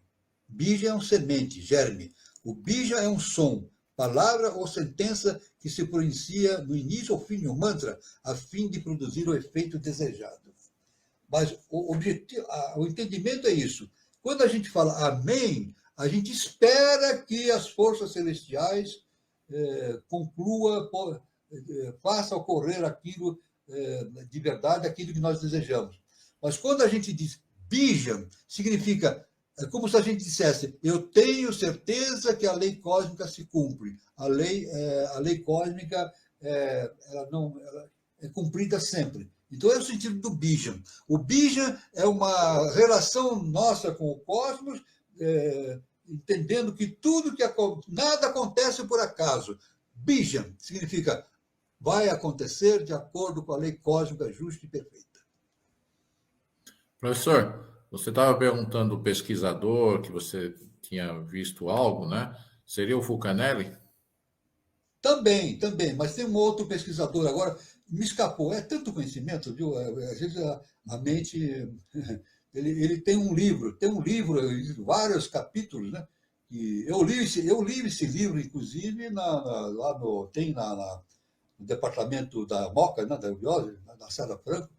Speaker 3: Bija é um semente, germe. O bija é um som, palavra ou sentença que se pronuncia no início ou fim de um mantra, a fim de produzir o efeito desejado. Mas o entendimento é isso. Quando a gente fala amém, a gente espera que as forças celestiais faça ocorrer aquilo de verdade, aquilo que nós desejamos. Mas quando a gente diz bija, significa como se a gente dissesse, eu tenho certeza que a lei cósmica se cumpre. A lei cósmica ela é cumprida sempre. Então, é o sentido do bija. O bija é uma relação nossa com o cosmos, entendendo que nada acontece por acaso. Bija significa vai acontecer de acordo com a lei cósmica justa e perfeita.
Speaker 1: Professor, você estava perguntando o pesquisador que você tinha visto algo, né? Seria o Fulcanelli?
Speaker 3: Também, mas tem um outro pesquisador agora, me escapou, é tanto conhecimento, viu? Às vezes a mente... Ele tem um livro, vários capítulos, né? que eu li esse livro, inclusive, no departamento da Moca, né, da Ubiose, na Sala Franco,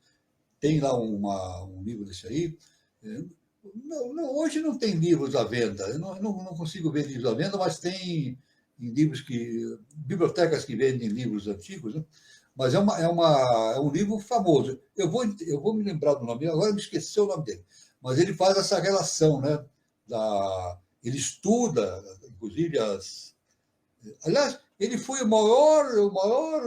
Speaker 3: tem lá um livro desse aí. Hoje não tem livros à venda, eu não consigo ver livros à venda, mas tem bibliotecas que vendem livros antigos, né? Mas é um livro famoso. Eu vou me lembrar do nome, agora me esqueci o nome dele, mas ele faz essa relação, né? Ele estuda, inclusive, aliás, ele foi o maior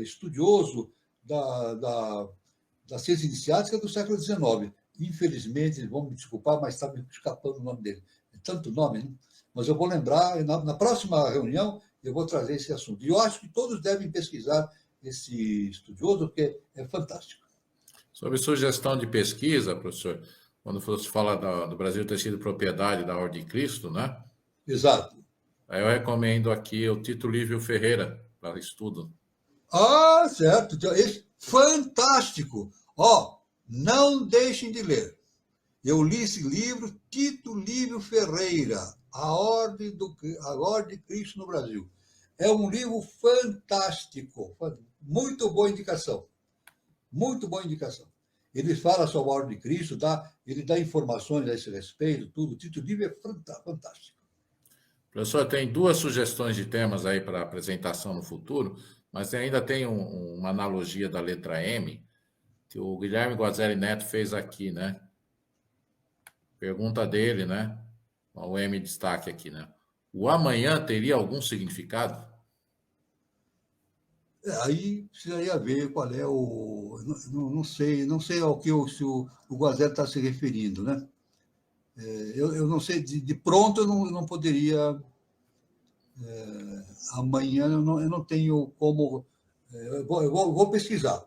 Speaker 3: estudioso da ciência iniciática do século XIX. Infelizmente, vão me desculpar, mas está me escapando o nome dele. É tanto nome, né? Mas eu vou lembrar, na próxima reunião, eu vou trazer esse assunto. E eu acho que todos devem pesquisar esse estudioso, porque é fantástico.
Speaker 1: Sobre sugestão de pesquisa, professor, quando você fala do Brasil ter sido propriedade da Ordem de Cristo, né?
Speaker 3: Exato.
Speaker 1: Aí eu recomendo aqui o Tito Livio Ferreira, para estudo.
Speaker 3: Ah, certo. Fantástico. Não deixem de ler. Eu li esse livro, Tito Livio Ferreira, A Ordem de Cristo no Brasil. É um livro fantástico. Muito boa indicação. Muito boa indicação. Ele fala sobre a Ordem de Cristo, ele dá informações a esse respeito, tudo. Tito Livio é fantástico.
Speaker 1: Professor, tem 2 sugestões de temas aí para apresentação no futuro, mas ainda tem uma analogia da letra M, que o Guilherme Guazelli Neto fez aqui, né? Pergunta dele, né? O M destaque aqui, né? O amanhã teria algum significado?
Speaker 3: Aí precisaria ver qual é não sei ao que o Guazelli está se referindo, né? Eu não sei, de pronto eu não poderia. Amanhã eu não tenho como. Eu vou pesquisar,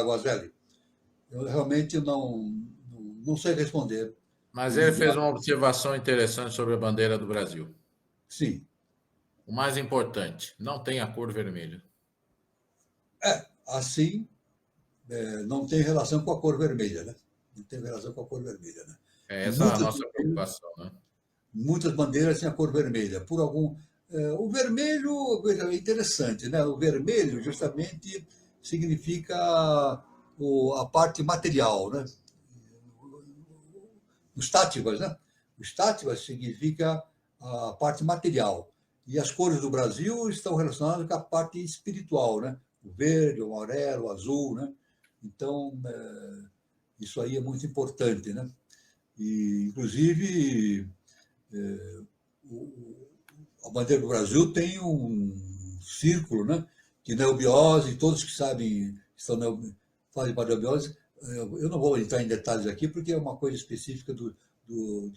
Speaker 3: Guazelli. Eu realmente não sei responder.
Speaker 1: Mas ele fez uma observação interessante sobre a bandeira do Brasil.
Speaker 3: Sim.
Speaker 1: O mais importante, não tem a cor vermelha.
Speaker 3: Assim, não tem relação com a cor vermelha, né? Não tem relação com a cor vermelha, né?
Speaker 1: Essa é a nossa preocupação, né?
Speaker 3: Muitas bandeiras têm a cor vermelha. O vermelho, veja, é interessante, né? O vermelho justamente significa a parte material, né? Os tátivas, né? Os tátivas significa a parte material. E as cores do Brasil estão relacionadas com a parte espiritual, né? O verde, o amarelo, o azul, né? Então, isso aí é muito importante, né? E, inclusive, a bandeira do Brasil tem um círculo, né? Que na eubiose, todos que sabem, fazem parte da eubiose, eu não vou entrar em detalhes aqui, porque é uma coisa específica do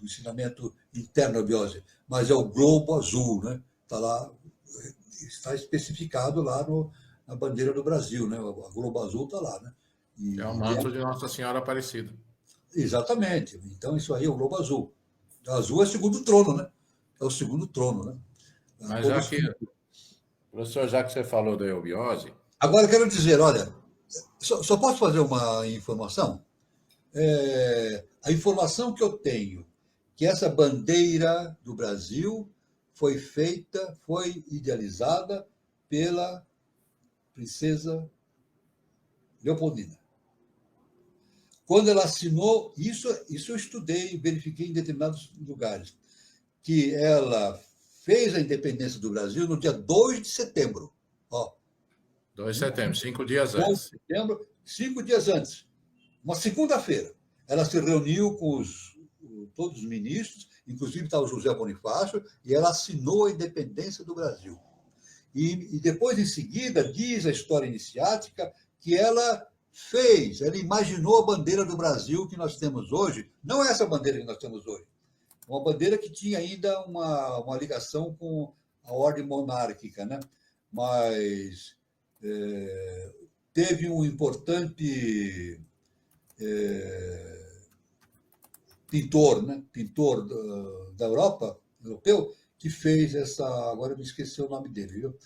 Speaker 3: ensinamento interno da eubiose, mas é o globo azul, né? Está lá, está especificado lá na bandeira do Brasil, né? O globo azul está lá, né?
Speaker 1: É o manto de Nossa Senhora Aparecida.
Speaker 3: Exatamente. Então, isso aí é o globo azul. O azul é o segundo trono, né? É o segundo trono, né?
Speaker 1: Mas professor, já que você falou da eubiose...
Speaker 3: Agora, eu quero dizer, olha, só posso fazer uma informação? A informação que eu tenho, que essa bandeira do Brasil foi idealizada pela princesa Leopoldina. Quando ela assinou, isso eu estudei, verifiquei em determinados lugares, que ela fez a independência do Brasil no dia 2 de setembro.
Speaker 1: 2 de setembro, 5 dias antes.
Speaker 3: 2 de setembro, 5 dias antes. Uma segunda-feira. Ela se reuniu com todos os ministros, inclusive estava o José Bonifácio, e ela assinou a independência do Brasil. E depois, em seguida, diz a história iniciática que ela imaginou a bandeira do Brasil que nós temos hoje. Não é essa bandeira que nós temos hoje. Uma bandeira que tinha ainda uma ligação com a ordem monárquica, né? Mas teve um importante pintor, né? Pintor da Europa, europeu, que fez essa... Agora eu me esqueci o nome dele, viu?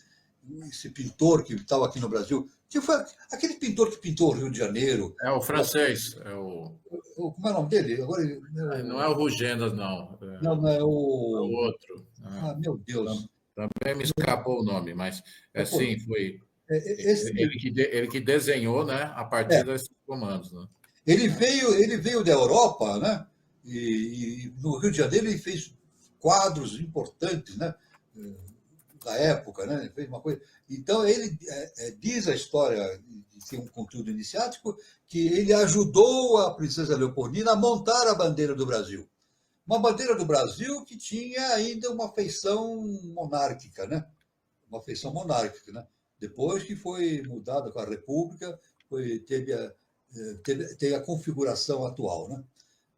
Speaker 3: Esse pintor que estava aqui no Brasil, que foi aquele pintor que pintou o Rio de Janeiro.
Speaker 1: É o francês.
Speaker 3: Como é o nome dele? Agora,
Speaker 1: Não é o Rugendas, não.
Speaker 3: não é
Speaker 1: É o
Speaker 3: o.
Speaker 1: outro.
Speaker 3: Meu Deus.
Speaker 1: Também me escapou o nome, mas sim, foi
Speaker 3: Esse,
Speaker 1: ele que desenhou, né, a partir
Speaker 3: é,
Speaker 1: desses comandos, né?
Speaker 3: ele veio da Europa, né? E no Rio de Janeiro ele fez quadros importantes, né? Da época, né? Ele fez uma coisa. Então ele diz a história de ser um conteúdo iniciático que ele ajudou a princesa Leopoldina a montar a bandeira do Brasil. Uma bandeira do Brasil que tinha ainda uma feição monárquica, né? Uma feição monárquica, né? Depois que foi mudada com a República, teve a configuração atual, né?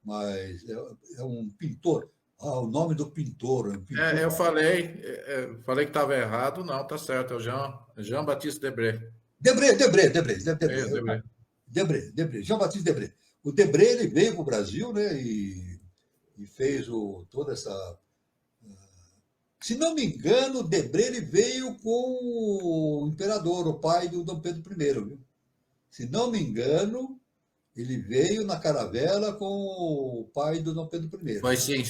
Speaker 3: Mas é um pintor. O nome do pintor, é um pintor.
Speaker 1: Eu falei que estava errado, não, tá certo, é o Jean-Baptiste Debré.
Speaker 3: Debré.
Speaker 1: Debré.
Speaker 3: Debré, Jean-Baptiste Debré. O Debré ele veio para o Brasil, né? E fez toda essa. Se não me engano, o Debré ele veio com o imperador, o pai do Dom Pedro I. Viu? Se não me engano, ele veio na caravela com o pai do Dom Pedro I.
Speaker 1: Foi sim,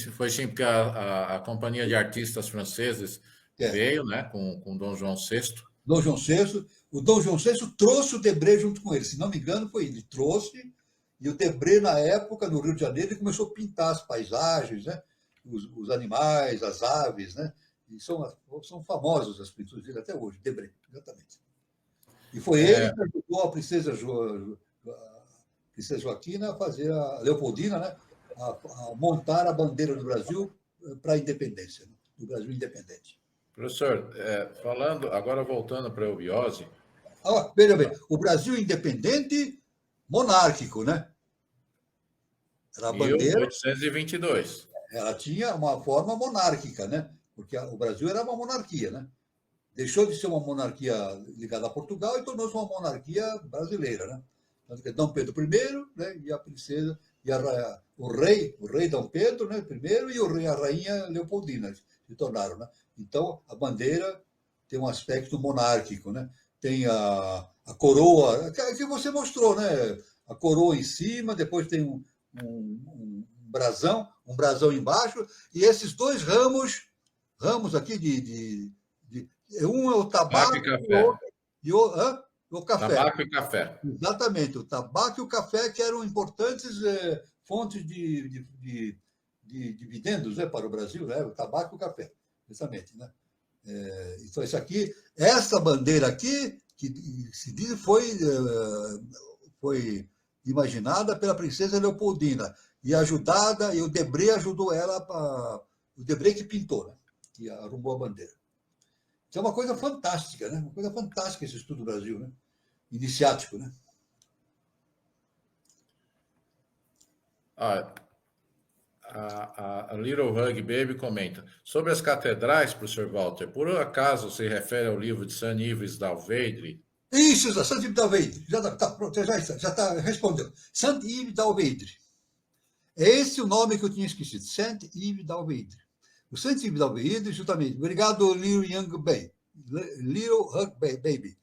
Speaker 1: porque a Companhia de Artistas Franceses veio, né, com Dom João VI.
Speaker 3: Dom João VI. O Dom João VI trouxe o Debré junto com ele. Se não me engano, foi ele. Trouxe, e o Debré, na época, no Rio de Janeiro, ele começou a pintar as paisagens, né? Os animais, as aves, né? E são famosos as pinturas dele até hoje, Debré, exatamente. E foi ele que ajudou a princesa Joaquina a fazer a Leopoldina, né? A montar a bandeira do Brasil para a independência, né? Do Brasil independente.
Speaker 1: Professor, agora voltando para a eubiose.
Speaker 3: Veja bem, o Brasil independente monárquico, né? Era a bandeira.
Speaker 1: 1822.
Speaker 3: Ela tinha uma forma monárquica, né? Porque o Brasil era uma monarquia, né? Deixou de ser uma monarquia ligada a Portugal e tornou-se uma monarquia brasileira, né? Dom Pedro I, né? E a princesa, o rei Dom Pedro, né? Primeiro, e a rainha Leopoldina se tornaram, né? Então, a bandeira tem um aspecto monárquico, né? Tem a coroa, que você mostrou, né? A coroa em cima, depois tem um brasão embaixo, e esses dois ramos aqui um é o tabaco e o café.
Speaker 1: Tabaco e café.
Speaker 3: Exatamente, o tabaco e o café que eram importantes fontes de dividendos, né, para o Brasil, né? O tabaco e o café, exatamente, né? Então, essa bandeira aqui, que se diz foi imaginada pela princesa Leopoldina e o Debré ajudou ela o Debré que pintou, né? Que arrumou a bandeira. Isso é uma coisa fantástica, né? Uma coisa fantástica esse estudo do Brasil, né? Iniciático, né?
Speaker 1: A Little Hug Baby comenta sobre as catedrais, professor Walter. Por acaso se refere ao livro de Saint-Yves d'Alveidre?
Speaker 3: Isso, Saint-Yves d'Alveidre. Já está respondendo. Saint-Yves d'Alveidre. É esse o nome que eu tinha esquecido. Saint-Yves d'Alveidre. O Saint-Yves d'Alveidre, justamente. Obrigado, Little Young Baby. Little Hug Baby.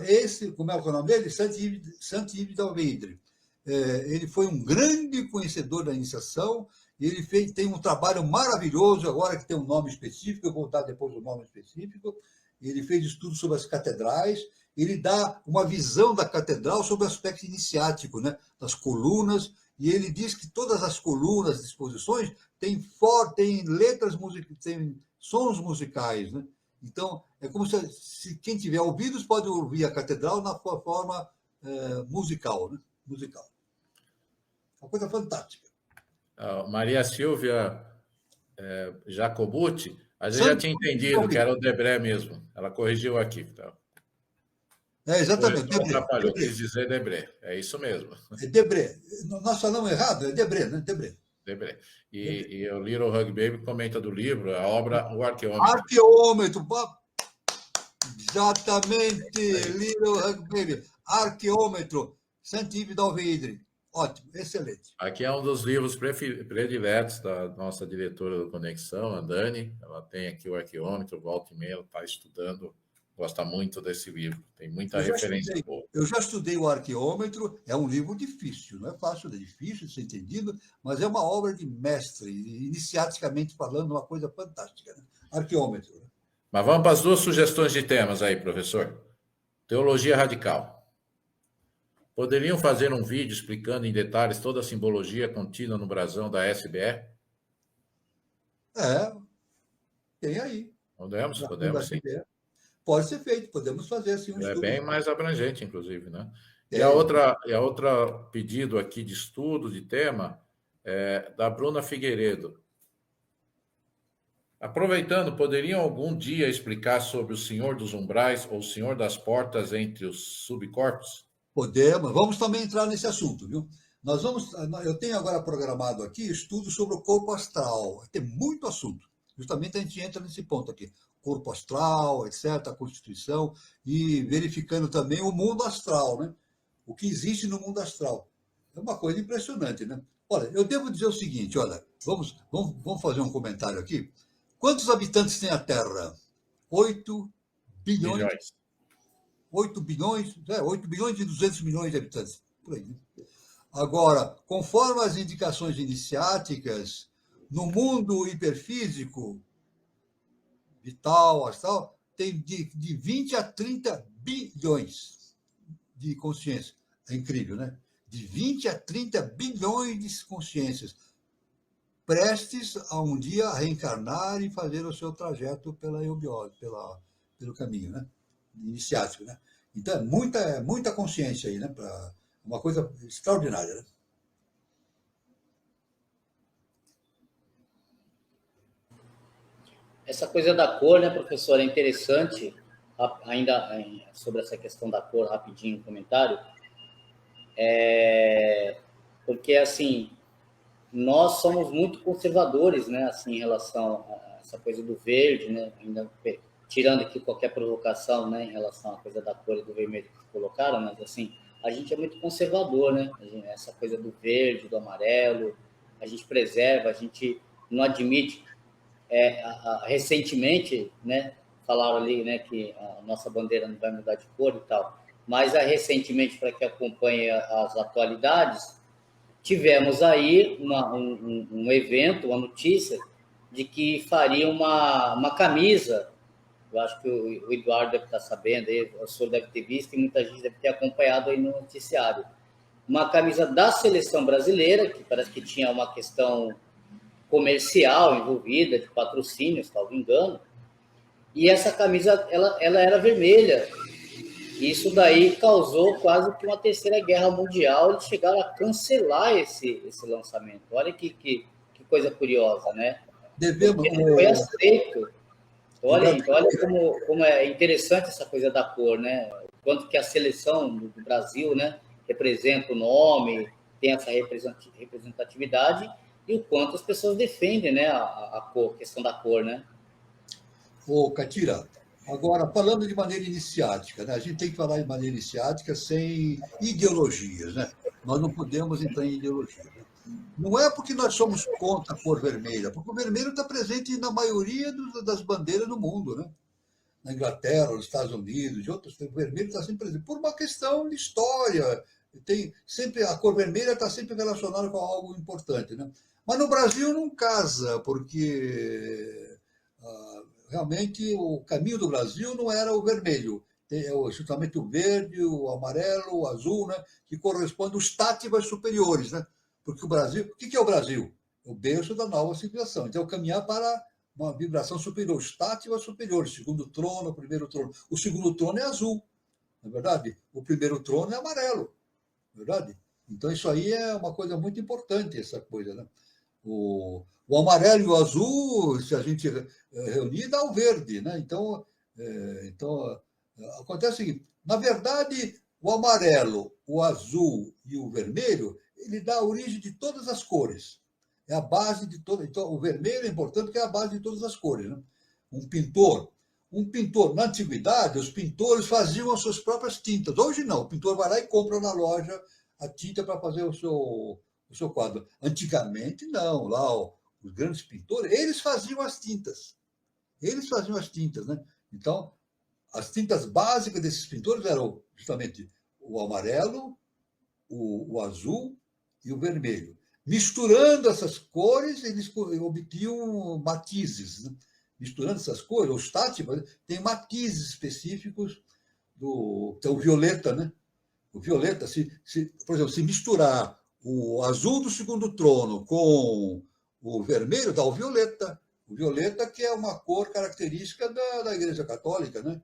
Speaker 3: Esse, como é o nome dele? Saint-Yves d'Alveidre. Ele foi um grande conhecedor da iniciação e ele tem um trabalho maravilhoso, agora que tem um nome específico, eu vou dar depois o nome específico. Ele fez estudos sobre as catedrais, ele dá uma visão da catedral sobre o aspecto iniciático, né, das colunas, e ele diz que todas as colunas, as disposições, têm letras musicais, têm sons musicais, né? Então, é como se quem tiver ouvidos pode ouvir a catedral na sua forma musical, né? Musical. Uma coisa fantástica.
Speaker 1: Maria Silvia Jacobucci, a gente já tinha entendido que era o Debré mesmo. Ela corrigiu aqui. Tá?
Speaker 3: Exatamente.
Speaker 1: Debré. Quis dizer Debré. É isso mesmo.
Speaker 3: É Debré. Nós falamos errado, é Debré, né? Debré.
Speaker 1: E o Little Hug Baby comenta do livro, a obra O Arqueômetro.
Speaker 3: Arqueômetro. Exatamente, Little Hug Baby. Arqueômetro. Saint-Yves d'Alveidre. Ótimo, excelente.
Speaker 1: Aqui é um dos livros prediletos da nossa diretora do Conexão, a Dani. Ela tem aqui o arqueômetro, volta e meia, ela está estudando gosta muito desse livro. Tem muita referência boa.
Speaker 3: Eu já estudei o Arqueômetro, é um livro difícil, não é fácil, é difícil de ser entendido, mas é uma obra de mestre, iniciaticamente falando, uma coisa fantástica. Né? Arqueômetro. Né?
Speaker 1: Mas vamos para as 2 sugestões de temas aí, professor. Teologia radical. Poderiam fazer um vídeo explicando em detalhes toda a simbologia contida no brasão da SBE?
Speaker 3: Tem aí.
Speaker 1: Podemos sim.
Speaker 3: Pode ser feito, podemos fazer assim um
Speaker 1: estudo. É bem mais abrangente, inclusive, né? E a outra pedido aqui de estudo, de tema, é da Bruna Figueiredo. Aproveitando, poderiam algum dia explicar sobre o Senhor dos Umbrais ou o Senhor das Portas entre os subcorpos?
Speaker 3: Podemos. Vamos também entrar nesse assunto, viu? Eu tenho agora programado aqui estudo sobre o corpo astral. Tem muito assunto. Justamente a gente entra nesse ponto aqui. Corpo astral, etc., a Constituição, e verificando também o mundo astral, né? O que existe no mundo astral. É uma coisa impressionante, né? Olha, eu devo dizer o seguinte, olha, vamos fazer um comentário aqui. Quantos habitantes tem a Terra? 8 bilhões. 8 bilhões e 200 milhões de habitantes. Por aí, né? Agora, conforme as indicações iniciáticas, no mundo hiperfísico, vital, astral, tem de 20 a 30 bilhões de consciências. É incrível, né? De 20 a 30 bilhões de consciências, prestes a um dia reencarnar e fazer o seu trajeto pela eubiose, pelo caminho, né? Iniciático, né? Então, é muita consciência aí, né? Uma coisa extraordinária, né?
Speaker 2: Essa coisa da cor, né, professor, é interessante, ainda sobre essa questão da cor, rapidinho um comentário, porque, assim, nós somos muito conservadores, né, assim, em relação a essa coisa do verde, né, ainda tirando aqui qualquer provocação, né, em relação à coisa da cor e do vermelho que colocaram, mas, assim, a gente é muito conservador, né, essa coisa do verde, do amarelo, a gente preserva, a gente não admite. Recentemente, né, falaram ali, né, que a nossa bandeira não vai mudar de cor e tal, mas recentemente, para que acompanhe as atualidades, tivemos aí um evento, uma notícia de que faria uma camisa, eu acho que o Eduardo deve estar sabendo, o senhor deve ter visto e muita gente deve ter acompanhado aí no noticiário, uma camisa da seleção brasileira, que parece que tinha uma questão comercial envolvida, de patrocínio, se não me engano, e essa camisa ela era vermelha. Isso daí causou quase que uma terceira guerra mundial. Eles chegaram a cancelar esse lançamento. Olha que coisa curiosa, né? Porque não foi aceito. Olha como é interessante essa coisa da cor, né? O quanto que a seleção do Brasil, né, representa o nome, tem essa representatividade, e o quanto as pessoas defendem, né, a questão da cor, né?
Speaker 3: Ô, Catira, agora, falando de maneira iniciática, né, a gente tem que falar de maneira iniciática sem ideologias, né? Nós não podemos entrar em ideologia. Né? Não é porque nós somos contra a cor vermelha, porque o vermelho está presente na maioria das bandeiras do mundo, né? Na Inglaterra, nos Estados Unidos, de outros, o vermelho está sempre presente, por uma questão de história. A cor vermelha está sempre relacionada com algo importante, né? Mas no Brasil não casa, porque realmente o caminho do Brasil não era o vermelho, justamente o verde, o amarelo, o azul, né, que corresponde aos tátivas superiores, né? Porque o Brasil, o que é o Brasil? O berço da nova civilização. Então, caminhar para uma vibração superior, os tátivas superiores, segundo trono, primeiro trono. O segundo trono é azul, não é verdade? O primeiro trono é amarelo, não é verdade? Então, isso aí é uma coisa muito importante, essa coisa, né? O amarelo e o azul, se a gente reunir, dá o verde, né? Então acontece o seguinte, na verdade, o amarelo, o azul e o vermelho, ele dá a origem de todas as cores. É a base de todas. Então, o vermelho é importante porque é a base de todas as cores, né? Um pintor, na antiguidade, os pintores faziam as suas próprias tintas. Hoje não, o pintor vai lá e compra na loja a tinta para fazer o seu quadro. Antigamente, não. Lá, os grandes pintores, eles faziam as tintas. Né? Então, as tintas básicas desses pintores eram justamente o amarelo, o azul e o vermelho. Misturando essas cores, eles obtinham matizes. Né? Misturando essas cores, os táticos tem matizes específicos tem o violeta, né? O violeta, por exemplo, se misturar o azul do segundo trono com o vermelho, dá o violeta. O violeta, que é uma cor característica da Igreja Católica, né?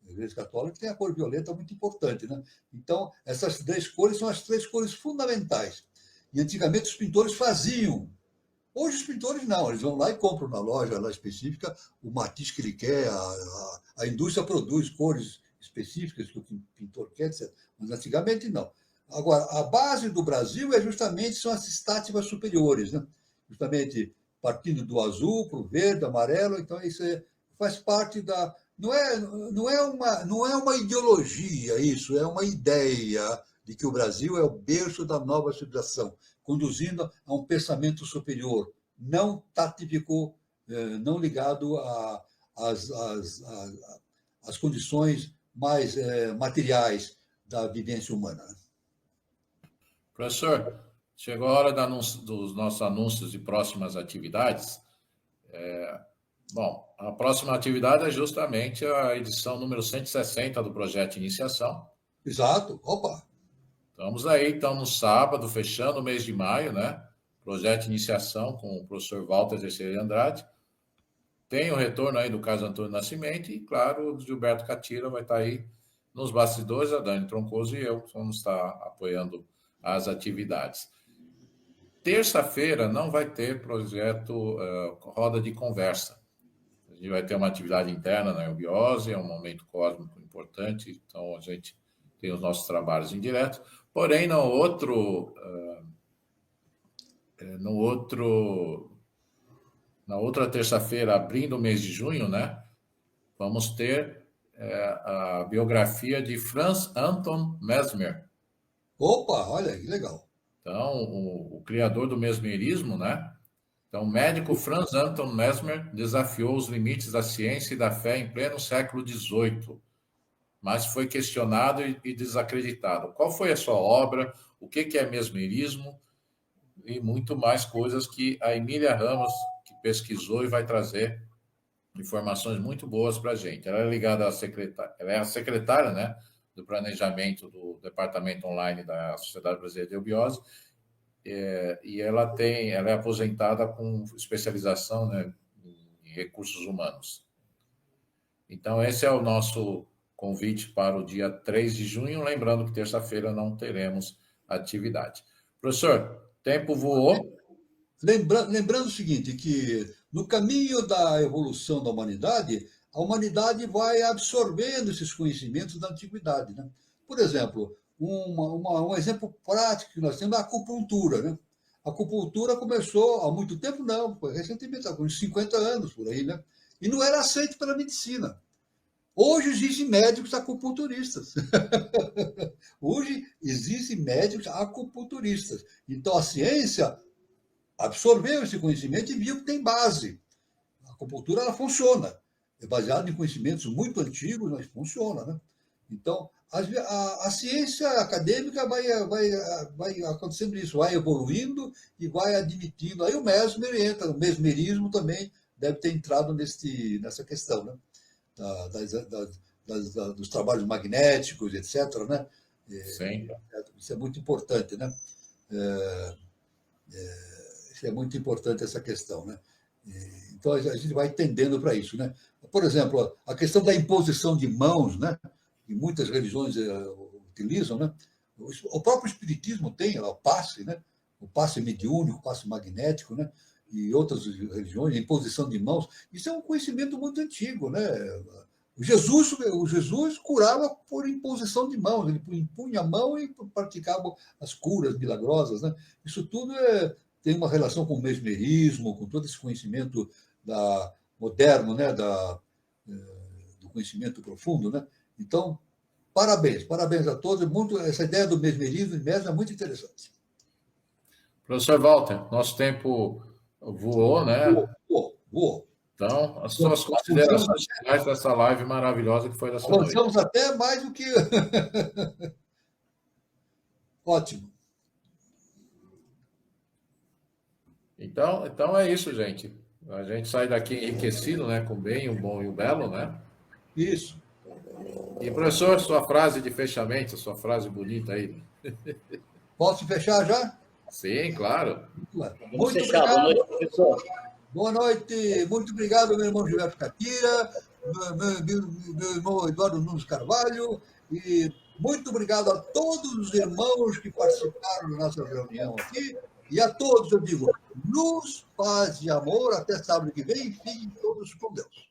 Speaker 3: A Igreja Católica tem a cor violeta muito importante, né? Então, essas 3 cores são as 3 cores fundamentais. E antigamente os pintores faziam. Hoje os pintores não, eles vão lá e compram na loja lá específica o matiz que ele quer, a indústria produz cores específicas que o pintor quer, etc. Mas antigamente não. Agora, a base do Brasil são as estátivas superiores, né? Justamente partindo do azul para o verde, amarelo, então isso faz parte da... Não é uma ideologia isso, é uma ideia de que o Brasil é o berço da nova civilização, conduzindo a um pensamento superior, não tático, não ligado às condições mais materiais da vivência humana.
Speaker 1: Professor, chegou a hora dos nossos anúncios de próximas atividades. Bom, a próxima atividade é justamente a edição número 160 do Projeto Iniciação.
Speaker 3: Exato, opa!
Speaker 1: Estamos aí, então, no sábado, fechando o mês de maio, né? Projeto Iniciação com o professor Walter Teixeira de Andrade. Tem o retorno aí do caso Antônio Nascimento e, claro, o Gilberto Catira vai estar aí nos bastidores, a Dani Troncoso e eu vamos estar apoiando as atividades. Terça-feira não vai ter projeto Roda de Conversa. A gente vai ter uma atividade interna na Eubiose, é um momento cósmico importante, então a gente tem os nossos trabalhos em direto. Porém, na outra terça-feira, abrindo o mês de junho, né, vamos ter a biografia de Franz Anton Mesmer.
Speaker 3: Opa, olha que legal.
Speaker 1: Então, o criador do mesmerismo, né? Então, o médico Franz Anton Mesmer desafiou os limites da ciência e da fé em pleno século XVIII, mas foi questionado e desacreditado. Qual foi a sua obra? O que é mesmerismo? E muito mais coisas que a Emília Ramos, que pesquisou e vai trazer informações muito boas para a gente. Ela é ligada à secretária, ela é a secretária, né, do planejamento do departamento online da Sociedade Brasileira de Eubiose, e ela é aposentada com especialização, né, em recursos humanos. Então, esse é o nosso convite para o dia 3 de junho, lembrando que terça-feira não teremos atividade. Professor, tempo voou.
Speaker 3: Lembrando o seguinte, que no caminho da evolução da humanidade, a humanidade vai absorvendo esses conhecimentos da antiguidade. Né? Por exemplo, um exemplo prático que nós temos é a acupuntura. Né? A acupuntura começou há muito tempo, não, foi recentemente, há uns 50 anos por aí, né? E não era aceito pela medicina. Hoje existem médicos acupunturistas. Hoje existem médicos acupunturistas. Então, a ciência absorveu esse conhecimento e viu que tem base. A acupuntura ela funciona. É baseada em conhecimentos muito antigos, mas funciona. Né? Então, a ciência acadêmica vai acontecendo isso, vai evoluindo e vai admitindo. Aí o Mesmer entra, o mesmerismo também deve ter entrado nessa questão, né? Dos trabalhos magnéticos, etc. Né?
Speaker 1: Sim.
Speaker 3: Isso é muito importante, né? Isso é muito importante, essa questão, né? Então, a gente vai tendendo para isso, né? Por exemplo, a questão da imposição de mãos, né? Que muitas religiões utilizam, né? O próprio espiritismo tem o passe, né? O passe mediúnico, o passe magnético, né? E outras religiões, a imposição de mãos. Isso é um conhecimento muito antigo, né? O Jesus curava por imposição de mãos, ele impunha a mão e praticava as curas milagrosas, né? Isso tudo tem uma relação com o mesmerismo, com todo esse conhecimento moderno, né? Do conhecimento profundo, né? Então, parabéns a todos. Essa ideia do mesmerismo é muito interessante.
Speaker 1: Professor Walter, nosso tempo voou, né?
Speaker 3: Voou.
Speaker 1: Então, as suas considerações finais dessa live maravilhosa que foi dessa noite.
Speaker 3: Avançamos até mais do que... Ótimo.
Speaker 1: Então é isso, gente. A gente sai daqui enriquecido, né? Com o bem, o bom e o belo, né?
Speaker 3: Isso.
Speaker 1: E, professor, sua frase de fechamento, sua frase bonita aí.
Speaker 3: Posso fechar já?
Speaker 1: Sim, claro.
Speaker 2: Vamos fechar. Boa noite, professor.
Speaker 3: Boa noite. Muito obrigado, meu irmão Gilberto Catira, meu irmão Eduardo Nunes Carvalho, e muito obrigado a todos os irmãos que participaram da nossa reunião aqui, e a todos eu digo, luz, paz e amor, até sábado que vem, fiquem todos com Deus.